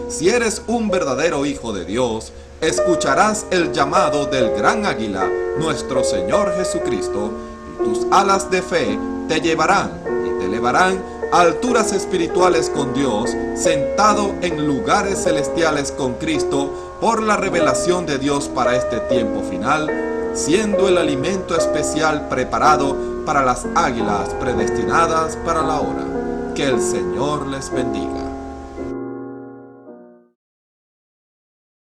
[SPEAKER 5] Si eres un verdadero hijo de Dios, escucharás el llamado del gran águila, nuestro Señor Jesucristo, y tus alas de fe te llevarán y te elevarán a alturas espirituales con Dios, sentado en lugares celestiales con Cristo, por la revelación de Dios para este tiempo final, siendo el alimento especial preparado para las águilas predestinadas para la hora. Que el Señor les bendiga.